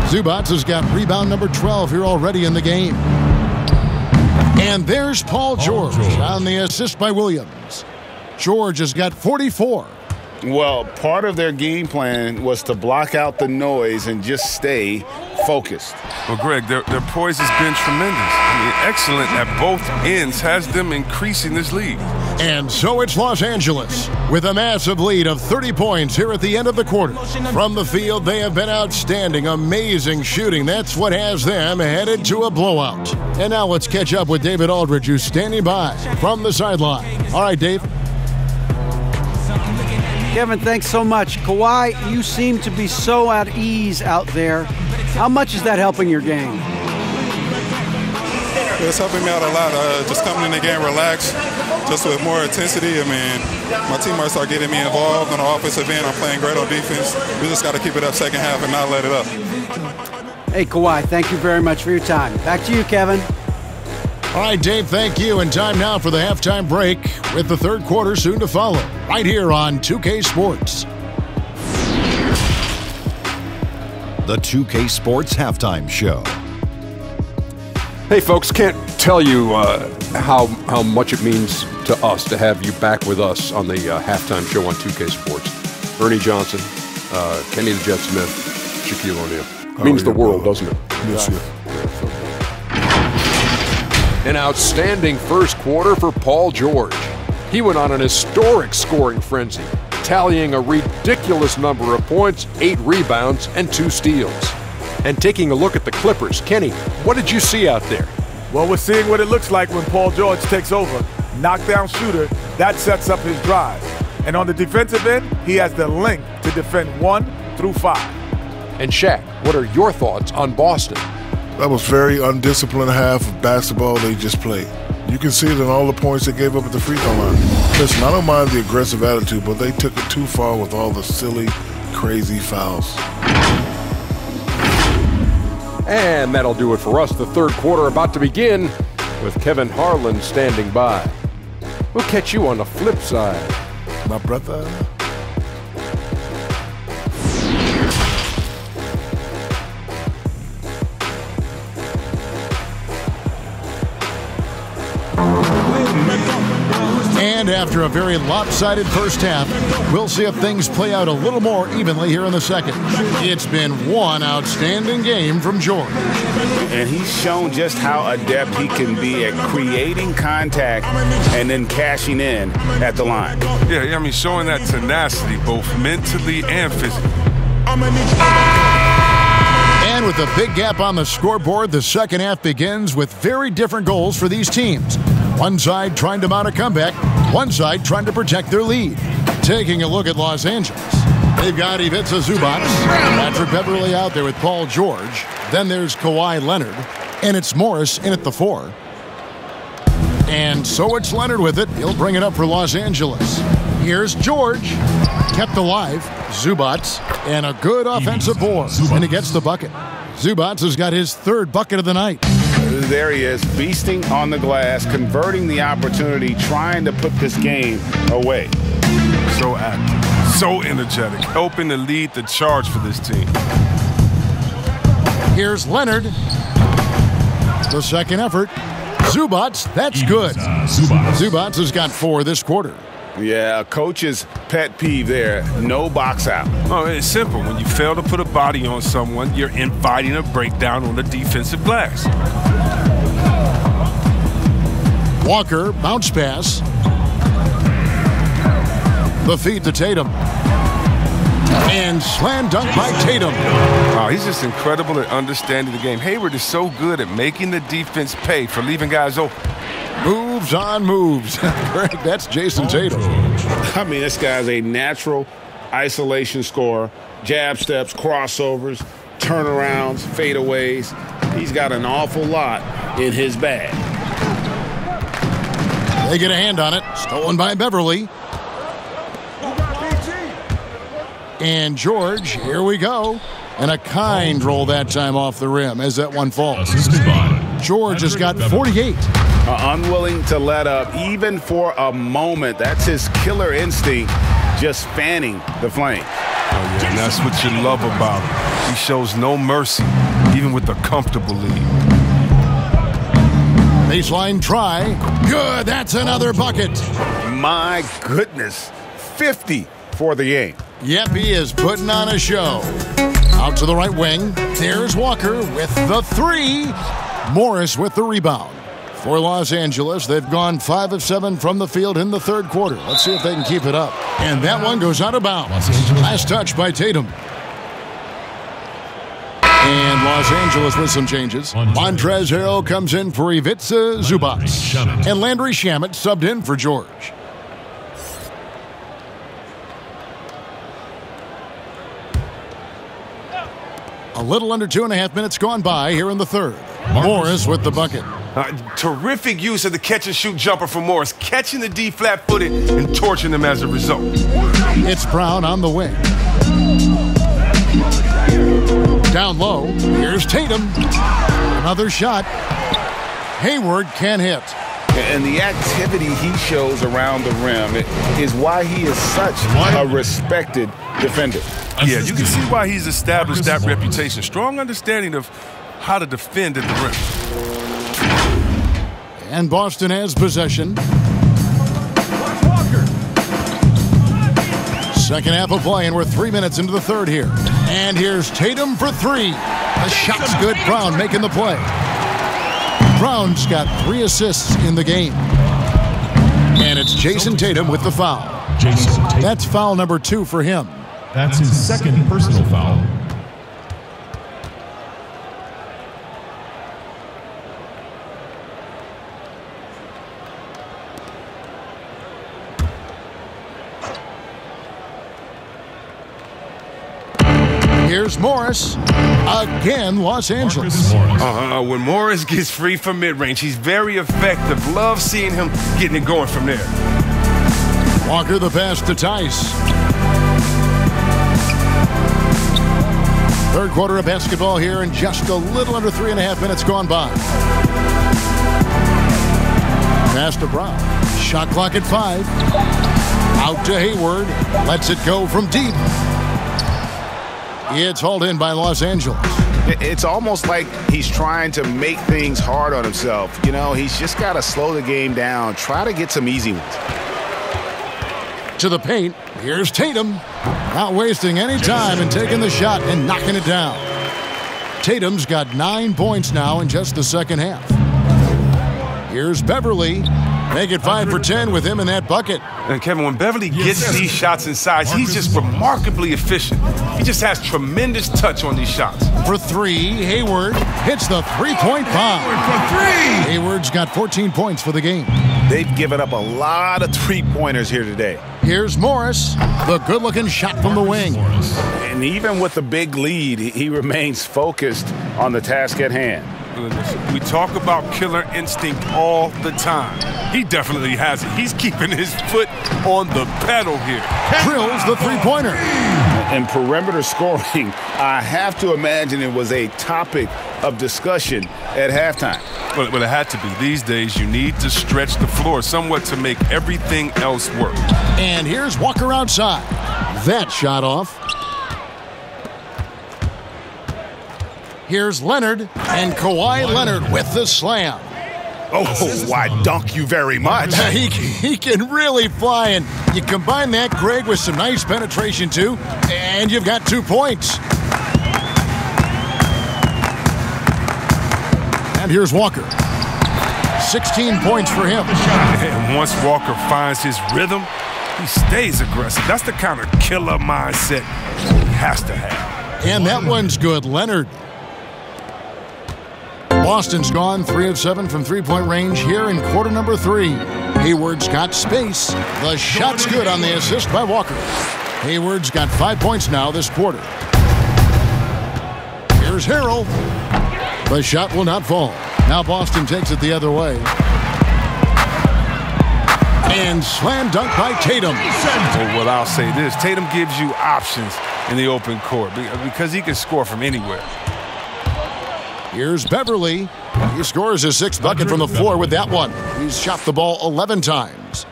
Zubac has got rebound number 12 here already in the game. And there's Paul George on the assist by Williams. George has got 44. Well, part of their game plan was to block out the noise and just stay focused. Well, Greg, their poise has been tremendous. I mean, excellent at both ends, has them increasing this lead. And so it's Los Angeles with a massive lead of 30 points here at the end of the quarter. From the field, they have been outstanding, amazing shooting. That's what has them headed to a blowout. And now let's catch up with David Aldridge, who's standing by from the sideline. All right, Dave. Kevin, thanks so much. Kawhi, you seem to be so at ease out there. How much is that helping your game? It's helping me out a lot. Just coming in the game relaxed, just with more intensity. I mean, my teammates start getting me involved on the offensive end. I'm playing great on defense. We just got to keep it up second half and not let it up. Hey, Kawhi, thank you very much for your time. Back to you, Kevin. All right, Dave, thank you. And time now for the halftime break with the third quarter soon to follow, right here on 2K Sports. the 2K Sports Halftime Show. Hey, folks, can't tell you how much it means to us to have you back with us on the halftime show on 2K Sports. Ernie Johnson, Kenny the Jet Smith, Shaquille O'Neal. Means the world, doesn't it? Yes, sir. An outstanding first quarter for Paul George. He went on an historic scoring frenzy, tallying a ridiculous number of points, 8 rebounds, and 2 steals. And taking a look at the Clippers, Kenny, what did you see out there? Well, we're seeing what it looks like when Paul George takes over. Knockdown shooter, that sets up his drive. And on the defensive end, he has the length to defend 1 through 5. And Shaq, what are your thoughts on Boston? That was very undisciplined half of basketball they just played. You can see it in all the points they gave up at the free throw line. Listen, I don't mind the aggressive attitude, but they took it too far with all the silly, crazy fouls. And that'll do it for us. The third quarter about to begin with Kevin Harlan standing by. We'll catch you on the flip side. My brother. And after a very lopsided first half, we'll see if things play out a little more evenly here in the second. It's been one outstanding game from George. And he's shown just how adept he can be at creating contact and then cashing in at the line. Yeah, I mean, showing that tenacity both mentally and physically. And with a big gap on the scoreboard, the second half begins with very different goals for these teams. One side trying to mount a comeback, one side trying to protect their lead. Taking a look at Los Angeles, they've got Ivica Zubac, Patrick Beverley out there with Paul George. Then there's Kawhi Leonard, and it's Morris in at the 4. And so it's Leonard with it. He'll bring it up for Los Angeles. Here's George, kept alive. Zubac, and a good offensive board, and he gets the bucket. Zubac has got his 3rd bucket of the night. There he is, feasting on the glass, converting the opportunity, trying to put this game away. So active, so energetic, helping to lead the charge for this team. Here's Leonard. The second effort. Zubac, that's good. Zubac has got 4 this quarter. Yeah, coach's pet peeve there, no box out. Oh, it's simple. When you fail to put a body on someone, you're inviting a breakdown on the defensive glass. Walker, bounce pass. The feed to Tatum. And slam dunk by Tatum. Wow, he's just incredible at understanding the game. Hayward is so good at making the defense pay for leaving guys open. Moves on moves. Greg, that's Jayson Tatum. I mean, this guy's a natural isolation scorer. Jab steps, crossovers, turnarounds, fadeaways. He's got an awful lot in his bag. They get a hand on it. Stolen by Beverley. And George, here we go. And a kind roll that time off the rim as that one falls. George has got 48. Unwilling to let up even for a moment. That's his killer instinct, just fanning the flame. Oh, yeah, and that's what you love about him. He shows no mercy, even with a comfortable lead. Baseline try. Good, that's another bucket. My goodness, 50 for the game. Yep, he is putting on a show. Out to the right wing. There's Walker with the 3. Morris with the rebound. For Los Angeles, they've gone 5 of 7 from the field in the third quarter. Let's see if they can keep it up. And that one goes out of bounds. Last touch by Tatum. And Los Angeles with some changes. Montrezl Harrell comes in for Ivica Zubac. And Landry Shamet subbed in for George. A little under 2.5 minutes gone by here in the third. Morris with the bucket. Terrific use of the catch-and-shoot jumper from Morris, catching the D flat-footed and torching them as a result. It's Brown on the wing. Down low, here's Tatum. Another shot. Hayward can't hit. And the activity he shows around the rim is why he is such a respected defender. Yeah, you can see why he's established that reputation. Strong understanding of how to defend at the rim. And Boston has possession. Second half of play, and we're 3 minutes into the third here. And here's Tatum for three. The shot's good. Brown making the play. Brown's got 3 assists in the game. And it's Jayson Tatum with the foul. That's foul number 2 for him. That's his second personal foul. Here's Morris. Again, Los Angeles. When Morris gets free from mid-range, he's very effective. Love seeing him getting it going from there. Walker the pass to Tice. Third quarter of basketball here, and just a little under 3.5 minutes gone by. Pass to Brown. Shot clock at 5. Out to Hayward. Lets it go from deep. It's hauled in by Los Angeles. It's almost like he's trying to make things hard on himself. You know, he's just got to slow the game down. Try to get some easy ones. To the paint. Here's Tatum. Not wasting any time and taking the shot and knocking it down. Tatum's got 9 points now in just the second half. Here's Beverly. Make it 5 for 10 with him in that bucket. And Kevin, when Beverly gets these shots inside, he's just remarkably efficient. He just has tremendous touch on these shots. For 3, Hayward hits the three-point bomb. Hayward's got 14 points for the game. They've given up a lot of three-pointers here today. Here's Morris, the good-looking shot from the wing. And even with the big lead, he remains focused on the task at hand. We talk about killer instinct all the time. He definitely has it. He's keeping his foot on the pedal here. Drills the three-pointer. And perimeter scoring, I have to imagine it was a topic of discussion at halftime. Well, it had to be. These days, you need to stretch the floor somewhat to make everything else work. And here's Walker outside. That shot off. Here's Leonard, and Kawhi Leonard with the slam. Oh, why, dunk you very much. He can really fly, and you combine that, Greg, with some nice penetration, too, and you've got 2 points. And here's Walker. 16 points for him. And once Walker finds his rhythm, he stays aggressive. That's the kind of killer mindset he has to have. And that one's good, Leonard. Boston's gone 3 of 7 from three-point range here in quarter number 3. Hayward's got space. The shot's good on the assist by Walker. Hayward's got 5 points now this quarter. Here's Harrell. The shot will not fall. Now Boston takes it the other way. And slam dunk by Tatum. Well, I'll say this. Tatum gives you options in the open court because he can score from anywhere. Here's Beverly. He scores his 6th bucket from the floor with that one. He's shot the ball 11 times.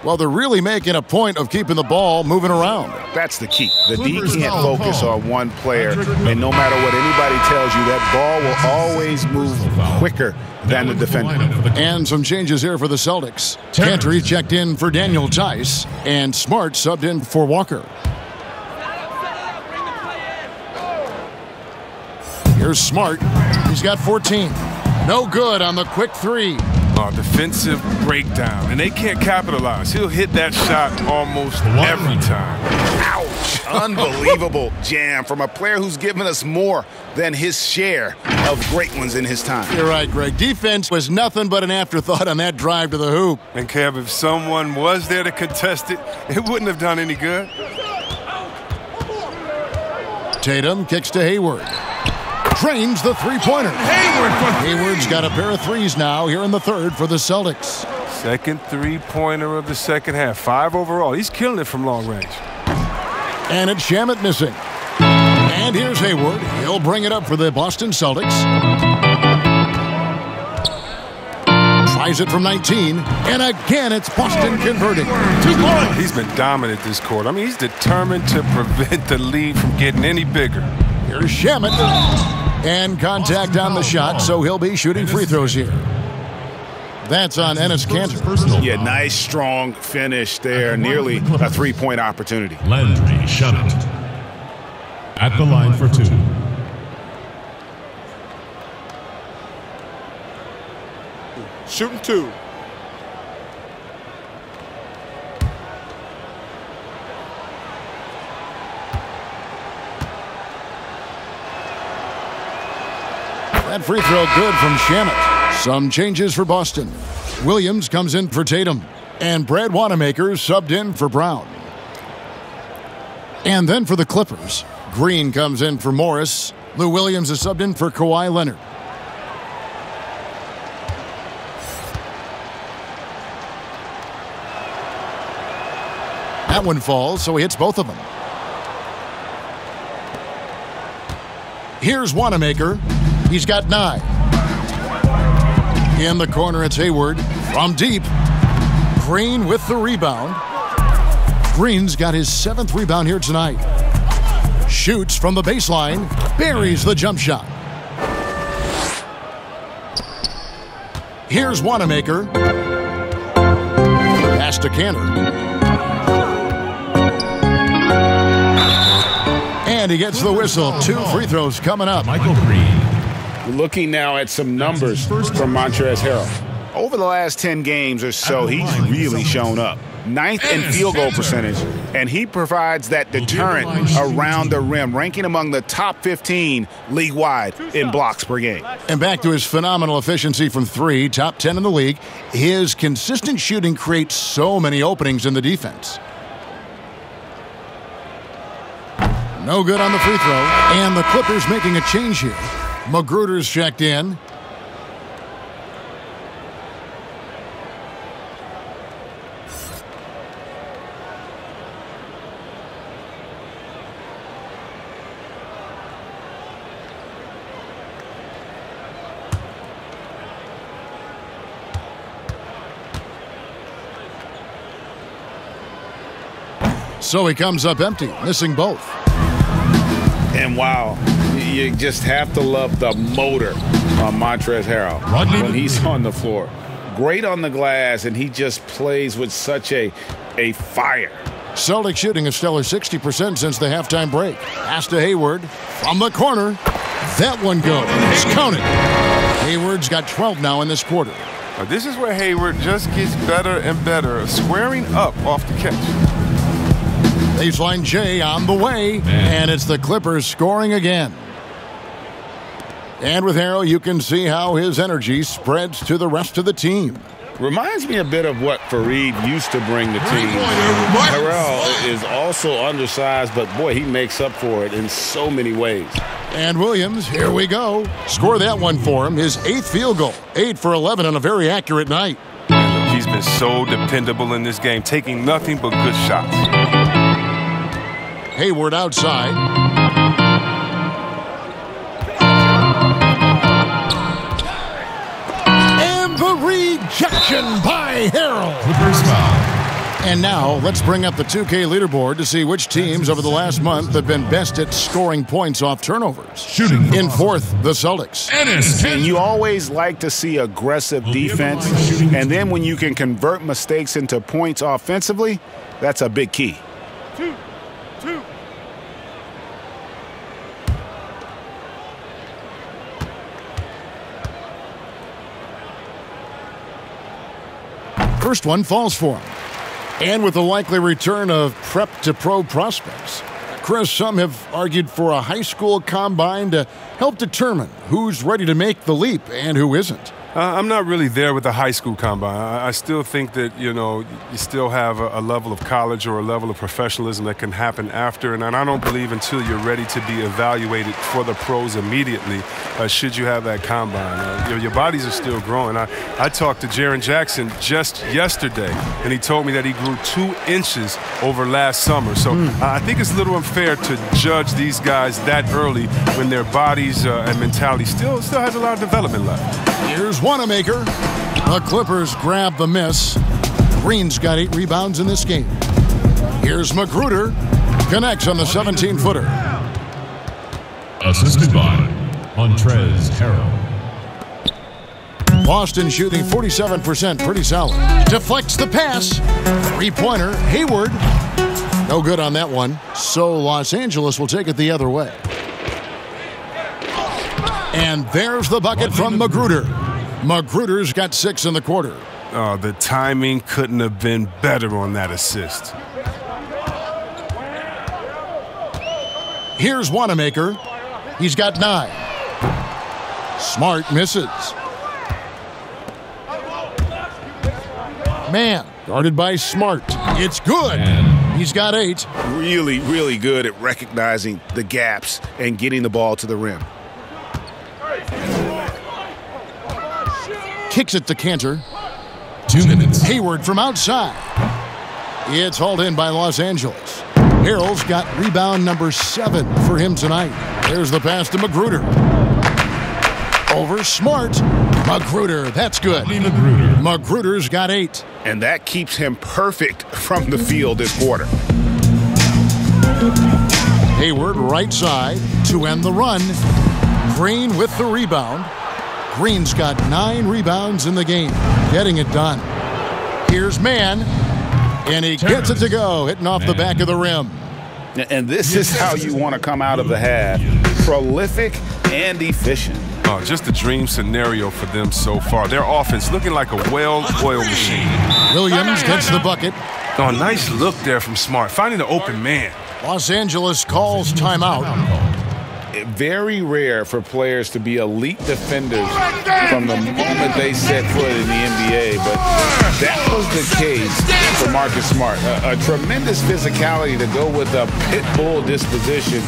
Well, they're really making a point of keeping the ball moving around. That's the key. The D can't focus on one player, and no matter what anybody tells you, that ball will always move quicker than the defender. And some changes here for the Celtics. Cantor checked in for Daniel Tice, and Smart subbed in for Walker. Here's Smart. He's got 14. No good on the quick 3. Defensive breakdown, and they can't capitalize. He'll hit that shot almost every time. Ouch! Unbelievable jam from a player who's given us more than his share of great ones in his time. You're right, Greg. Defense was nothing but an afterthought on that drive to the hoop. And Kev, if someone was there to contest it, it wouldn't have done any good. Tatum kicks to Hayward. Drains the three-pointer. Hayward's got a pair of threes now here in the third for the Celtics. Second three-pointer of the second half. 5 overall. He's killing it from long range. And it's Shamet missing. And here's Hayward. He'll bring it up for the Boston Celtics. Tries it from 19, and again it's Boston converting. 2 points. He's been dominant this quarter. I mean, he's determined to prevent the lead from getting any bigger. Here's Shamet. And contact on the shot, so he'll be shooting free throws here. That's on Enes Kanter. Yeah, nice, strong finish there. Nearly a three-point opportunity. Landry Shamet at the line for 2. Shooting 2. That free throw good from Shamet. Some changes for Boston. Williams comes in for Tatum. And Brad Wanamaker subbed in for Brown. And then for the Clippers, Green comes in for Morris. Lou Williams is subbed in for Kawhi Leonard. That one falls, so he hits both of them. Here's Wanamaker. He's got 9. In the corner, it's Hayward. From deep, Green with the rebound. Green's got his 7th rebound here tonight. Shoots from the baseline, buries the jump shot. Here's Wanamaker. Pass to Kanter. And he gets the whistle. 2 free throws coming up. Michael Green. Looking now at some numbers from Montrezl Harrell. Over the last 10 games or so, he's really shown up. 9th in field goal percentage, and he provides that deterrent around the rim, ranking among the top 15 league-wide in blocks per game. And back to his phenomenal efficiency from 3, top 10 in the league. His consistent shooting creates so many openings in the defense. No good on the free throw, and the Clippers making a change here. Magruder's checked in. So he comes up empty, missing both. And wow, you just have to love the motor on Montrezl Harrell when he's on the floor. Great on the glass, and he just plays with such a fire. Celtics shooting a stellar 60% since the halftime break. Pass to Hayward from the corner. That one goes. Count it. Hayward's got 12 now in this quarter. This is where Hayward just gets better and better, squaring up off the catch. Baseline J on the way, and it's the Clippers scoring again. And with Harrell, you can see how his energy spreads to the rest of the team. Reminds me a bit of what Fareed used to bring the team. Harrell is also undersized, but boy, he makes up for it in so many ways. And Williams, here we go. Score that one for him, his 8th field goal. 8 for 11 on a very accurate night. He's been so dependable in this game, taking nothing but good shots. Hayward outside. And the rejection by Harrell. And now let's bring up the 2K leaderboard to see which teams over the last month have been best at scoring points off turnovers. Shooting. In 4th, the Celtics. And you always like to see aggressive defense, and then when you can convert mistakes into points offensively, that's a big key. 2. First one falls for him. And with the likely return of prep to pro prospects, Chris, some have argued for a high school combine to help determine who's ready to make the leap and who isn't. I'm not really there with the high school combine. I still think that, you still have a level of college or a level of professionalism that can happen after. And I don't believe until you're ready to be evaluated for the pros immediately, should you have that combine. Your bodies are still growing. I talked to Jaren Jackson just yesterday, and he told me that he grew 2 inches over last summer. So I think it's a little unfair to judge these guys that early when their bodies and mentality still has a lot of development left. Here's Wanamaker. The Clippers grab the miss. Green's got 8 rebounds in this game. Here's Magruder. Connects on the 17-footer. Assisted by Montrezl Harrell. Boston shooting 47%, pretty solid. Deflects the pass. 3-pointer, Hayward. No good on that one. So Los Angeles will take it the other way. And there's the bucket from Magruder. Magruder's got 6 in the quarter. Oh, the timing couldn't have been better on that assist. Here's Wanamaker. He's got 9. Smart misses. Man, guarded by Smart. It's good. He's got 8. Really, really good at recognizing the gaps and getting the ball to the rim. Kicks it to Cantor. 2 minutes. Hayward from outside. It's hauled in by Los Angeles. Harrell's got rebound number 7 for him tonight. There's the pass to Magruder. Over Smart. Magruder, that's good. Magruder's got 8. And that keeps him perfect from the field this quarter. Hayward right side to end the run. Green with the rebound. Green's got 9 rebounds in the game. Getting it done. Here's Mann. And he gets it to go, hitting off the back of the rim. And this is how you want to come out of the half. Prolific and efficient. Oh, just a dream scenario for them so far. Their offense looking like a well-oiled machine. Williams gets the bucket. Oh, nice look there from Smart, finding the open man. Los Angeles calls timeout. Very rare for players to be elite defenders from the moment they set foot in the NBA, but that was the case for Marcus Smart. A tremendous physicality to go with a pit bull disposition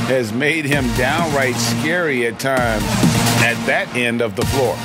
has made him downright scary at times at that end of the floor.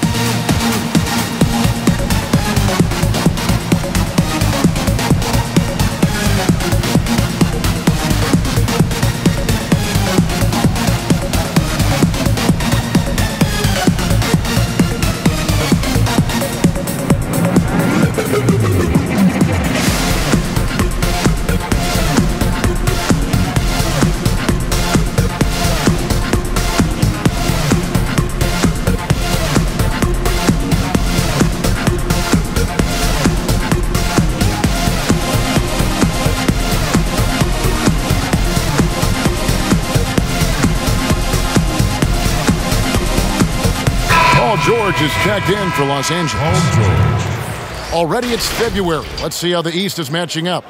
George is checked in for Los Angeles. Already it's February. Let's see how the East is matching up.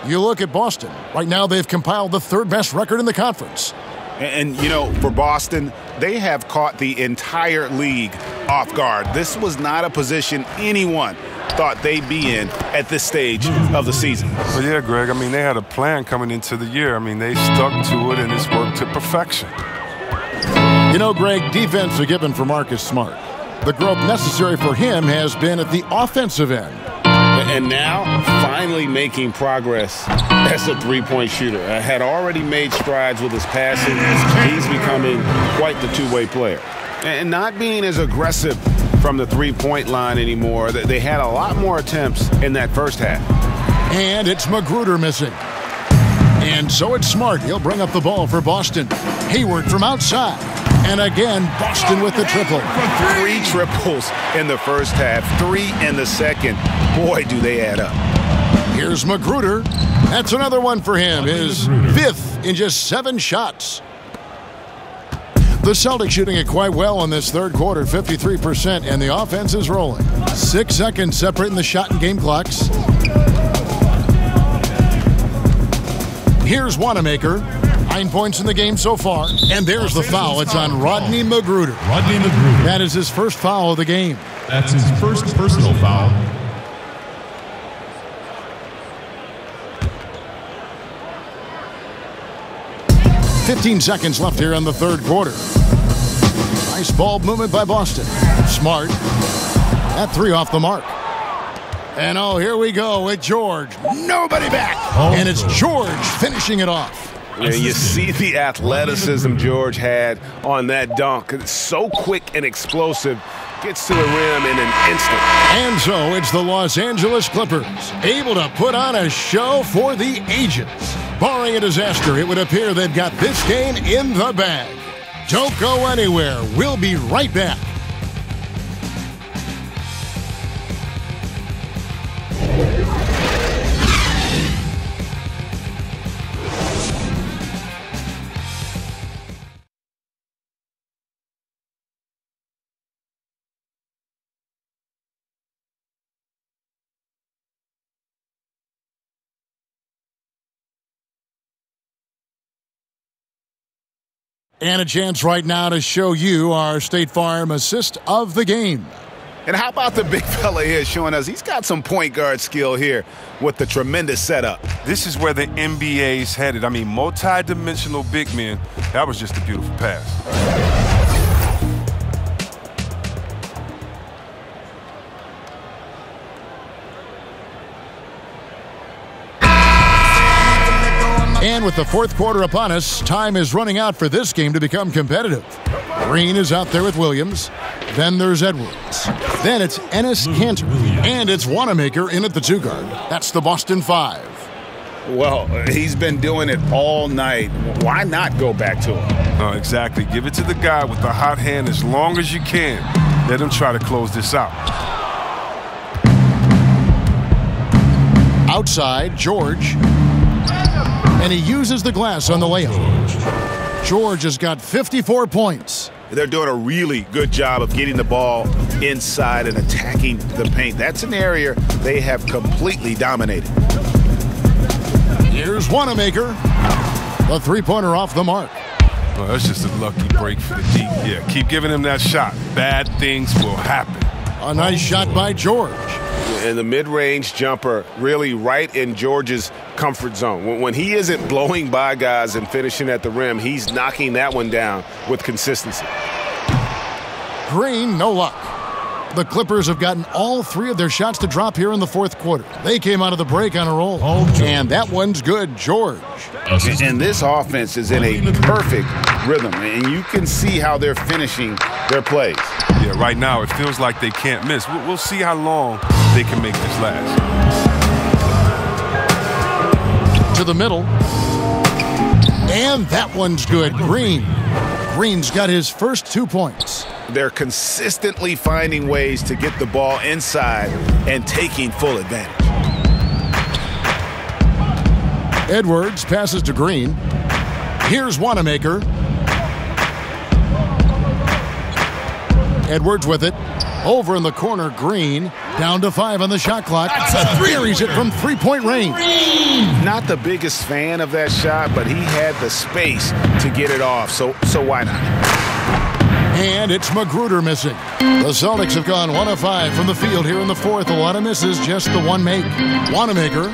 You look at Boston. Right now they've compiled the 3rd best record in the conference. And, you know, for Boston, they have caught the entire league off guard. This was not a position anyone thought they'd be in at this stage of the season. Well, yeah, Greg, I mean, they had a plan coming into the year. I mean, they stuck to it, and it's worked to perfection. You know, Greg, defense a given for Marcus Smart. The growth necessary for him has been at the offensive end. And now, finally making progress as a three-point shooter. Had already made strides with his passing. He's becoming quite the two-way player. And not being as aggressive from the three-point line anymore. They had a lot more attempts in that first half. And it's Magruder missing. And so it's Smart. He'll bring up the ball for Boston. Hayward from outside. And again, Boston with the triple. 3 triples in the first half, 3 in the second. Boy, do they add up. Here's Magruder. That's another one for him. His 5th in just 7 shots. The Celtics shooting it quite well in this 3rd quarter, 53%, and the offense is rolling. 6 seconds separating the shot and game clocks. Here's Wanamaker. 9 points in the game so far. And there's the foul. It's on Rodney Magruder. Rodney Magruder. That is his first foul of the game. That's his first personal foul. "15 seconds left here in the 3rd quarter. Nice ball movement by Boston. Smart. That 3 off the mark. And oh, here we go with George. Nobody back. And it's George finishing it off. Yeah, you see the athleticism George had on that dunk. It's so quick and explosive gets to the rim in an instant. And so it's the Los Angeles Clippers, able to put on a show for the ages. Barring a disaster, it would appear they've got this game in the bag. Don't go anywhere. We'll be right back. And a chance right now to show you our State Farm assist of the game. And how about the big fella here showing us he's got some point guard skill here with the tremendous setup. This is where the NBA's headed. I mean, multi-dimensional big men. That was just a beautiful pass. And with the fourth quarter upon us, time is running out for this game to become competitive. Green is out there with Williams. Then there's Edwards. Then it's Enes Kanter. And it's Wanamaker in at the 2 guard. That's the Boston 5. Well, he's been doing it all night. Why not go back to him? Oh, exactly. Give it to the guy with the hot hand as long as you can. Let him try to close this out. Outside, George. And he uses the glass on the layup. George has got 54 points. They're doing a really good job of getting the ball inside and attacking the paint. That's an area they have completely dominated. Here's Wanamaker. The 3-pointer off the mark. Well, that's just a lucky break for the D. Yeah, keep giving him that shot. Bad things will happen. A nice shot by George. And the mid-range jumper really right in George's comfort zone. When he isn't blowing by guys and finishing at the rim, he's knocking that one down with consistency. Green, no luck. The Clippers have gotten all 3 of their shots to drop here in the fourth quarter. They came out of the break on a roll. And that one's good, George. And this offense is in a perfect rhythm, and you can see how they're finishing their plays. Yeah, right now it feels like they can't miss. We'll see how long they can make this last. To the middle. And that one's good. Green's got his first 2 points. They're consistently finding ways to get the ball inside and taking full advantage. Edwards passes to Green. Here's Wanamaker. Edwards with it. Over in the corner, Green. Down to 5 on the shot clock. Buries it from 3-point range. Not the biggest fan of that shot, but he had the space to get it off, so why not? And it's Magruder missing. The Celtics have gone 1 of 5 from the field here in the fourth. A lot of misses, just the one make. Wanamaker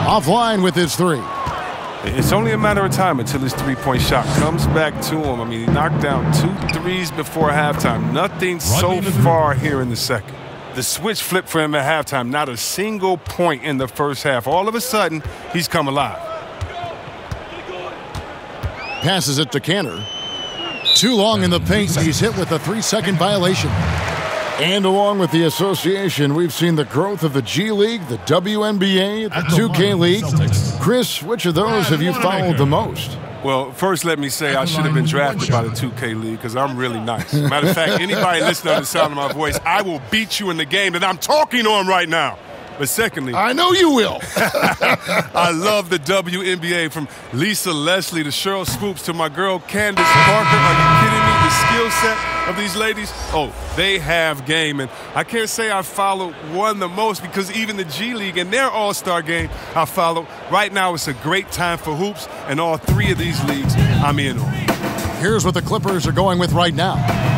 offline with his 3. It's only a matter of time until his 3-point shot comes back to him. I mean, he knocked down 2 threes before halftime. Nothing so far here in the second. The switch flipped for him at halftime. Not a single point in the first half. All of a sudden, he's come alive. Passes it to Kanter. Too long in the paint. He's hit with a 3-second violation. And along with the association, we've seen the growth of the G League, the WNBA, the 2K League. Chris, which of those have you followed the most? Well, first let me say I should have been drafted by the 2K League because I'm really nice. Matter of fact, anybody listening to the sound of my voice, I will beat you in the game that I'm talking on right now. But secondly, I know you will. I love the WNBA, from Lisa Leslie to Cheryl Swoops to my girl Candace Parker. Are you kidding me? The skill set of these ladies, oh, they have game. And I can't say I follow one the most because even the G League and their all-star game I follow. Right now it's a great time for hoops, and all 3 of these leagues I'm in on. Here's what the Clippers are going with right now.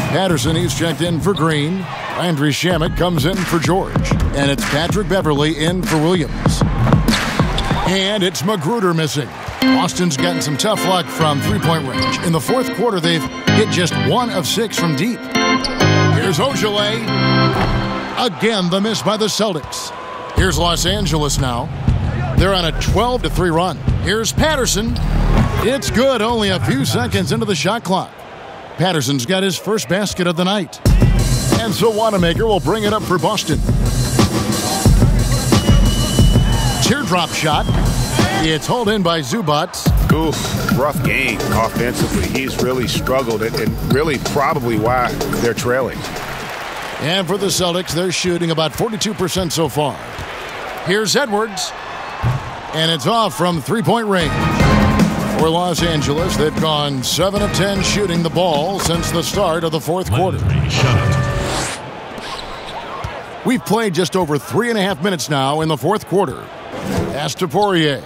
Patterson, he's checked in for Green. Landry Shamet comes in for George. And it's Patrick Beverly in for Williams. And it's Magruder missing. Boston's gotten some tough luck from 3-point range. In the fourth quarter, they've hit just 1 of 6 from deep. Here's Ojale. Again, the miss by the Celtics. Here's Los Angeles now. They're on a 12-3 run. Here's Patterson. It's good, only a few seconds into the shot clock. Patterson's got his first basket of the night. And so Wanamaker will bring it up for Boston. Teardrop shot. It's hauled in by Zubac. Oof, rough game offensively. He's really struggled and really probably why they're trailing. And for the Celtics, they're shooting about 42% so far. Here's Edwards. And it's off from three-point range. For Los Angeles, they've gone 7 of 10 shooting the ball since the start of the fourth quarter. We've played just over 3.5 minutes now in the fourth quarter. Pass to Poirier.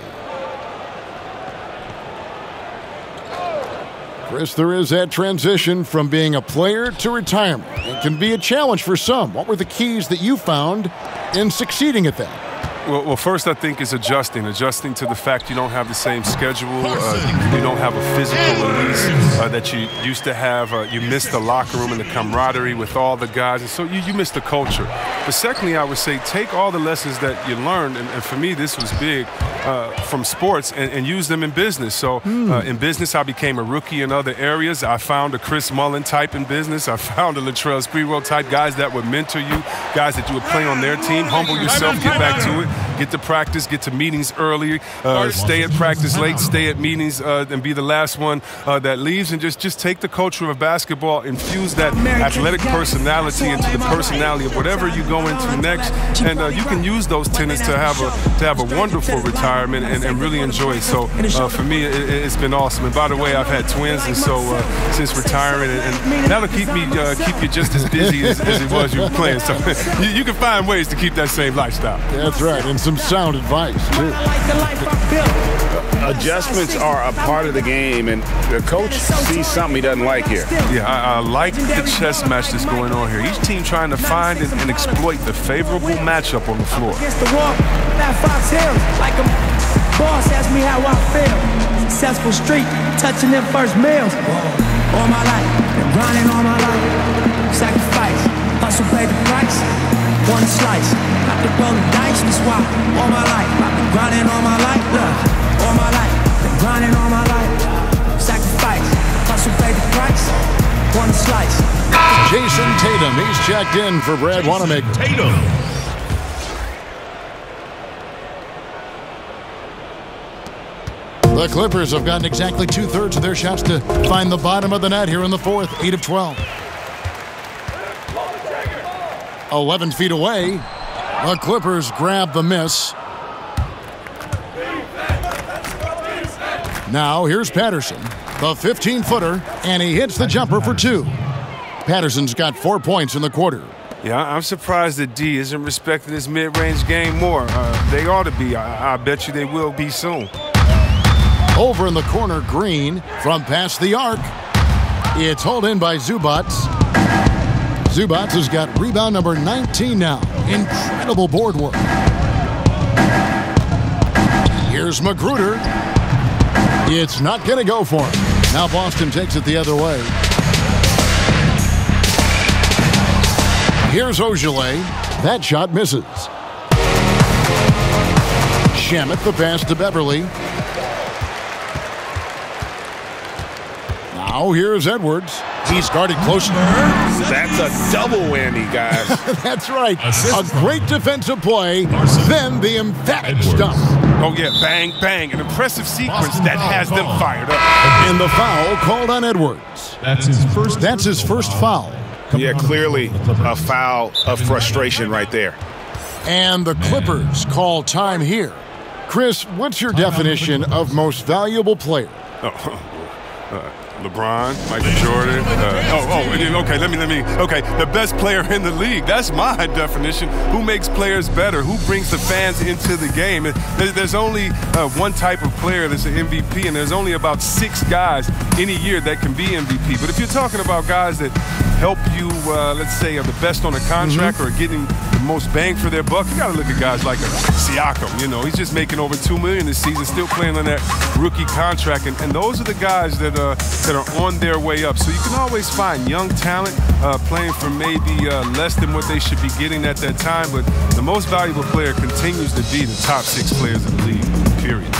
Chris, there is that transition from being a player to retirement. It can be a challenge for some. What were the keys that you found in succeeding at that? Well, first I think is adjusting to the fact you don't have the same schedule. You don't have a physical release that you used to have. You miss the locker room and the camaraderie with all the guys, and so you miss the culture. But secondly, I would say take all the lessons that you learned, and for me this was big, from sports and use them in business. So in business, I became a rookie in other areas. I found a Chris Mullin type in business. I found a Latrell Sprewell type, guys that would mentor you, guys that you would play on their team. Humble yourself, get back to it. Get to practice, get to meetings early, stay at practice late, stay at meetings, and be the last one that leaves. And just take the culture of basketball, infuse that athletic personality into the personality of whatever you go into next. And you can use those tenets to have a wonderful retirement and really enjoy it. So for me, it's been awesome. And by the way, I've had twins, and so since retiring, and that'll keep you just as busy as it was you were playing. So you can find ways to keep that same lifestyle. That's right, and some sound advice, too. Adjustments are a part of the game, and the coach sees something he doesn't like here. Yeah, I like the chess match that's going on here. Each team trying to find and exploit the favorable matchup on the floor. Against the wall, that Fox Hills, like a boss asked me how I feel. Successful street, touching them first meals. All my life, been grinding all my life. Sacrifice, hustle, pay the price. One slice, got to roll the dice, that's why all my life, I've been grinding all my life, look, all my life, been grinding all my life, sacrifice, hustle, pay the price, one slice. Jayson Tatum, he's checked in for Brad Wanamaker. Tatum. The Clippers have gotten exactly 2/3 of their shots to find the bottom of the net here in the fourth, 8 of 12. 11 feet away, the Clippers grab the miss. Now here's Patterson, the 15-footer, and he hits the jumper for 2. Patterson's got 4 points in the quarter. Yeah, I'm surprised that D isn't respecting his mid-range game more. They ought to be. I bet you they will be soon. Over in the corner, Green from past the arc. It's hauled in by Zubac. Zubac has got rebound number 19 now. Incredible board work. Here's Magruder. It's not going to go for him. Now Boston takes it the other way. Here's Ogilvy. That shot misses. Shamet the pass to Beverly. Now here's Edwards. He started closer. That's a double whammy, guys. That's right. A great defensive play, then the emphatic stop. Oh, yeah, bang, bang. An impressive sequence that has them fired up. And the foul called on Edwards. That's his first foul. Yeah, clearly a foul of frustration right there. And the Clippers call time here. Chris, what's your definition of most valuable player? LeBron, Michael Jordan. Okay, the best player in the league. That's my definition. Who makes players better? Who brings the fans into the game? There's only one type of player that's an MVP, and there's only about 6 guys in a year that can be MVP. But if you're talking about guys that help you, let's say, are the best on a contract or getting the most bang for their buck, you got to look at guys like Siakam. You know, he's just making over $2 million this season, still playing on that rookie contract, and those are the guys that are on their way up. So you can always find young talent playing for maybe less than what they should be getting at that time, but the most valuable player continues to be the top 6 players in the league, period.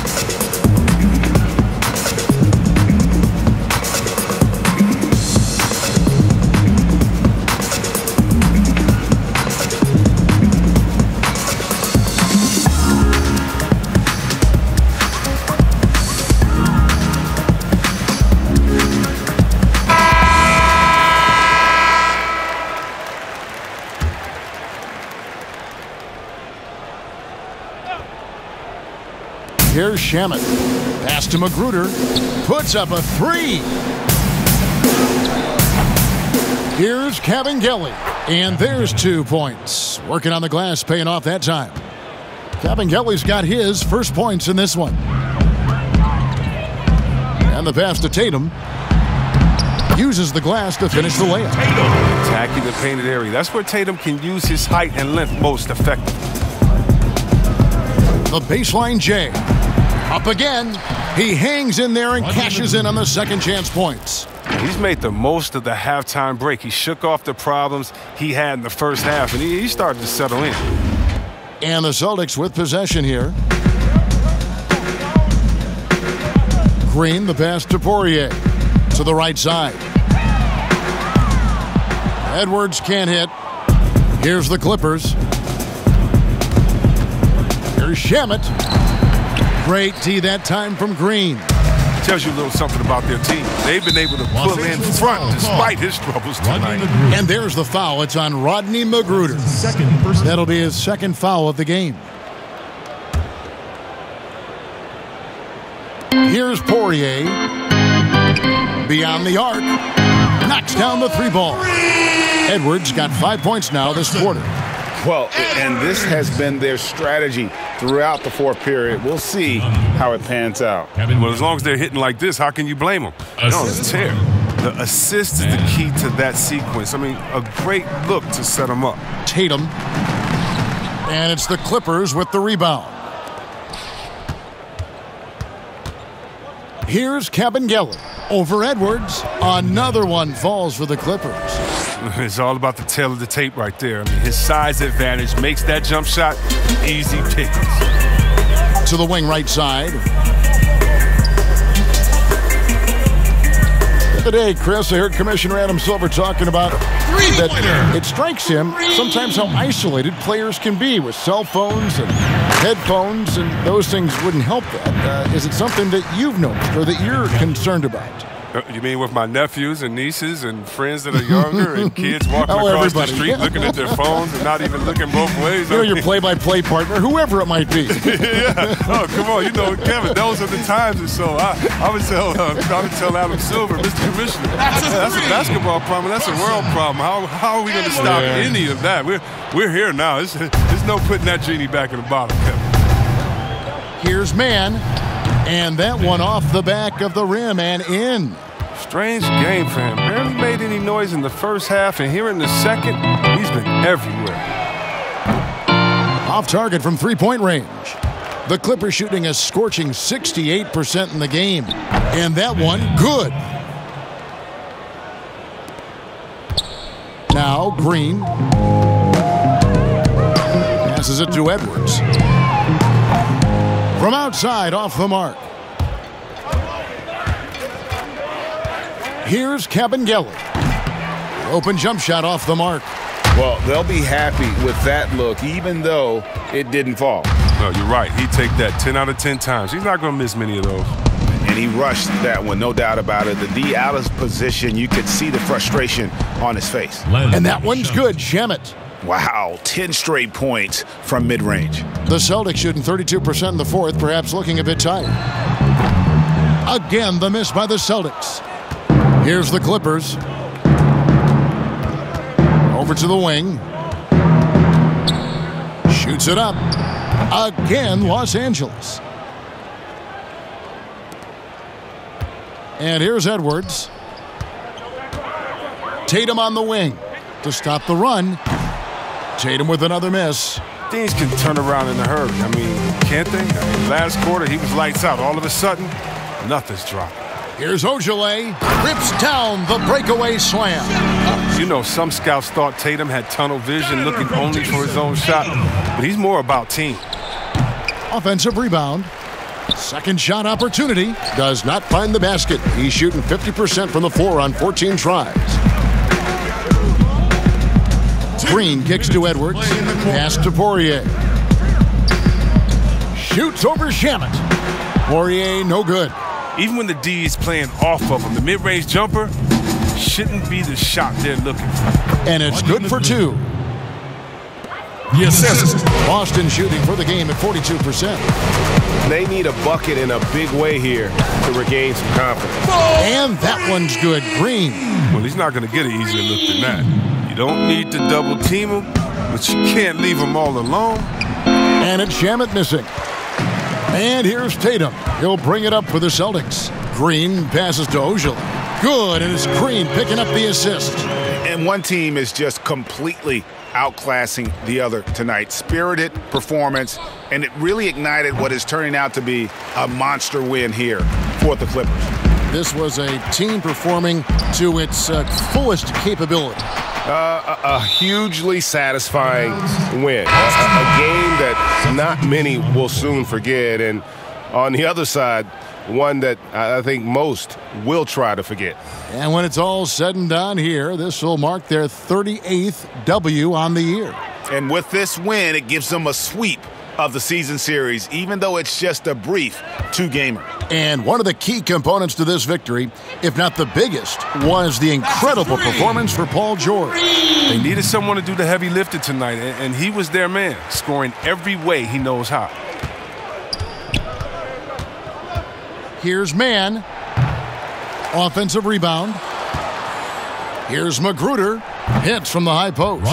Here's Shamet. Pass to Magruder. Puts up a 3. Here's Kabengele. And there's 2 points. Working on the glass, paying off that time. Kabengele's got his first points in this one. And the pass to Tatum. Uses the glass to finish the layup. Attacking the painted area. That's where Tatum can use his height and length most effectively. The baseline J. Up again. He hangs in there and cashes in on the second chance points. He's made the most of the halftime break. He shook off the problems he had in the first half, and he started to settle in. And the Celtics with possession here. Green, the pass to Poirier. To the right side. Edwards can't hit. Here's the Clippers. Here's Shamet. Great D that time from Green. Tells you a little something about their team. They've been able to pull in front despite his troubles tonight. And there's the foul. It's on Rodney Magruder. That'll be his second foul of the game. Here's Poirier. Beyond the arc. Knocks down the 3 ball. Edwards got 5 points now this quarter. Well, and this has been their strategy throughout the fourth period. We'll see how it pans out. Well, as long as they're hitting like this, how can you blame them? No, it's tear. The assist is the key to that sequence. I mean, a great look to set them up. Tatum. And it's the Clippers with the rebound. Here's Kabengele. Over Edwards. Another one falls for the Clippers. It's all about the tail of the tape right there. I mean, his size advantage makes that jump shot easy pickings. To the wing right side. Today, Chris, I heard Commissioner Adam Silver talking about that it strikes him sometimes how isolated players can be with cell phones and headphones, and those things wouldn't help that. Is it something that you've noticed or that you're concerned about? You mean with my nephews and nieces and friends that are younger and kids walking across the street looking at their phones and not even looking both ways? You know, your play-by-play partner, whoever it might be. Yeah. Oh, come on. You know, Kevin, those are the times. And so I would tell Adam Silver, Mr. Commissioner, that's a basketball problem. That's a world problem. How are we going to stop any of that? We're here now. There's no putting that genie back in the bottle, Kevin. Here's Mann. And that one off the back of the rim and in. Strange game for him. Barely made any noise in the first half, and here in the second, he's been everywhere. Off target from three-point range. The Clippers shooting a scorching 68% in the game. And that one, good. Now Green. Passes it to Edwards. From outside, off the mark. Here's Kabengele. Open jump shot off the mark. Well, they'll be happy with that look, even though it didn't fall. No, you're right. He'd take that 10 out of 10 times. He's not going to miss many of those. And he rushed that one, no doubt about it. The D out of position, you could see the frustration on his face. And that one's good, Shamet. Wow, 10 straight points from mid-range. The Celtics shooting 32% in the fourth, perhaps looking a bit tired. Again, the miss by the Celtics. Here's the Clippers. Over to the wing. Shoots it up. Again, Los Angeles. And here's Edwards. Tatum on the wing to stop the run. Tatum with another miss. Things can turn around in a hurry. I mean, can't they? I mean, last quarter, he was lights out. All of a sudden, nothing's dropping. Here's Ojale. Rips down the breakaway slam. You know, some scouts thought Tatum had tunnel vision, looking only for his own shot. But he's more about team. Offensive rebound. Second shot opportunity. Does not find the basket. He's shooting 50% from the floor on 14 tries. Green kicks to Edwards. Pass to Poirier. Shoots over Shamet. Poirier, no good. Even when the D is playing off of him, the mid-range jumper shouldn't be the shot they're looking for. And it's good for two. the assist. Boston shooting for the game at 42%. They need a bucket in a big way here to regain some confidence. And that one's good. Green. Well, he's not going to get an easier look than that. You don't need to double team him, but you can't leave him all alone. And it's Shamet missing. And here's Tatum. He'll bring it up for the Celtics. Green passes to Ojala. Good, and it's Green picking up the assist. And one team is just completely outclassing the other tonight. Spirited performance, and it really ignited what is turning out to be a monster win here for the Clippers. This was a team performing to its fullest capability. A hugely satisfying win. A game that not many will soon forget. And on the other side, one that I think most will try to forget. And when it's all said and done here, this will mark their 38th W on the year. And with this win, it gives them a sweep of the season series, even though it's just a brief two-gamer. And one of the key components to this victory, if not the biggest, was the incredible performance for Paul George. They needed someone to do the heavy lifting tonight, and he was their man, scoring every way he knows how. Here's Mann. Offensive rebound. Here's Magruder. Hits from the high post.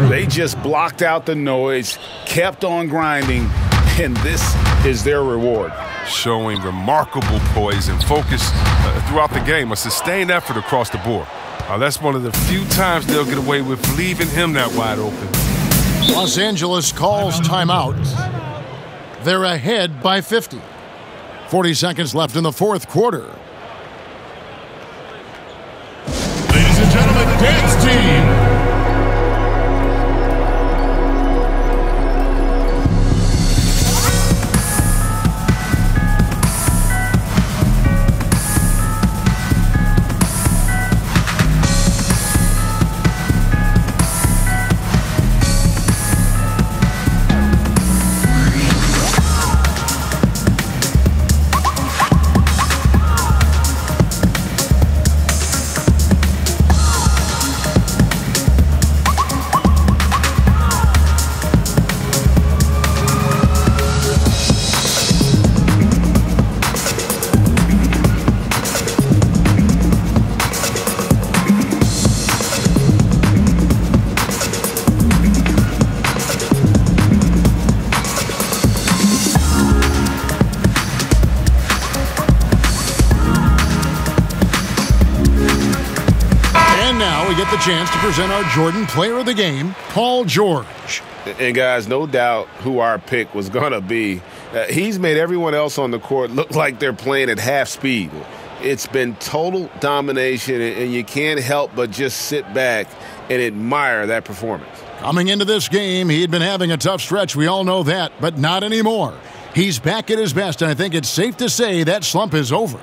They just blocked out the noise, kept on grinding, and this is their reward. Showing remarkable poise and focus throughout the game, a sustained effort across the board. That's one of the few times they'll get away with leaving him that wide open. Los Angeles calls timeout. They're ahead by 50. 40 seconds left in the fourth quarter. Ladies and gentlemen, the dance team. The chance to present our Jordan Player of the Game, Paul George. And guys, no doubt who our pick was going to be. He's made everyone else on the court look like they're playing at half speed. It's been total domination, and you can't help but just sit back and admire that performance. Coming into this game, he'd been having a tough stretch. We all know that, but not anymore. He's back at his best, and I think it's safe to say that slump is over.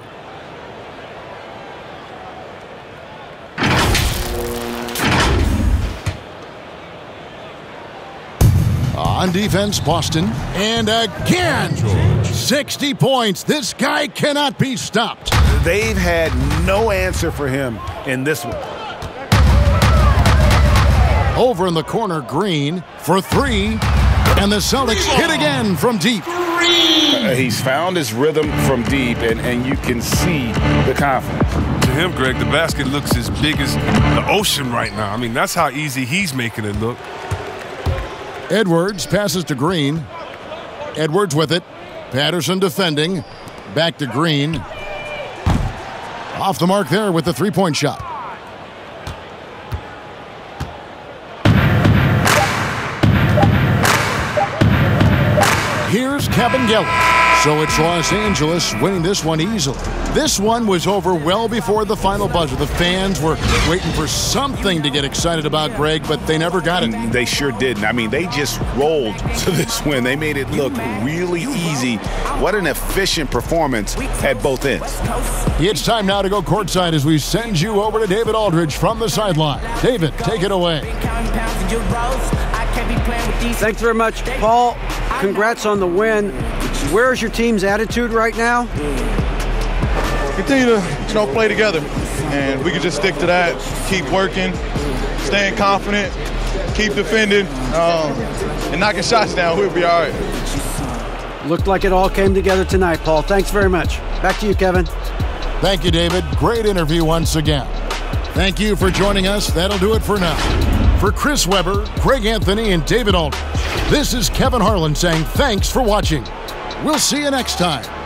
On defense, Boston. And again, 60 points. This guy cannot be stopped. They've had no answer for him in this one. Over in the corner, Green for three. And the Celtics hit again from deep. He's found his rhythm from deep, and you can see the confidence. To him, Greg, the basket looks as big as the ocean right now. I mean, that's how easy he's making it look. Edwards passes to Green. Edwards with it. Patterson defending. Back to Green. Off the mark there with the three-point shot. Here's Kabengele. So it's Los Angeles winning this one easily. This one was over well before the final buzzer. The fans were waiting for something to get excited about, Greg, but they never got it. They sure didn't. I mean, they just rolled to this win. They made it look really easy. What an efficient performance at both ends. It's time now to go courtside as we send you over to David Aldridge from the sideline. David, take it away. Thanks very much, Paul. Congrats on the win. Where's your team's attitude right now? Continue to, play together, and we can just stick to that. Keep working, staying confident, keep defending. and knocking shots down, we'll be all right. Looked like it all came together tonight, Paul. Thanks very much. Back to you, Kevin. Thank you, David. Great interview once again. Thank you for joining us. That'll do it for now. For Chris Webber, Greg Anthony, and David Aldridge, this is Kevin Harlan saying thanks for watching. We'll see you next time.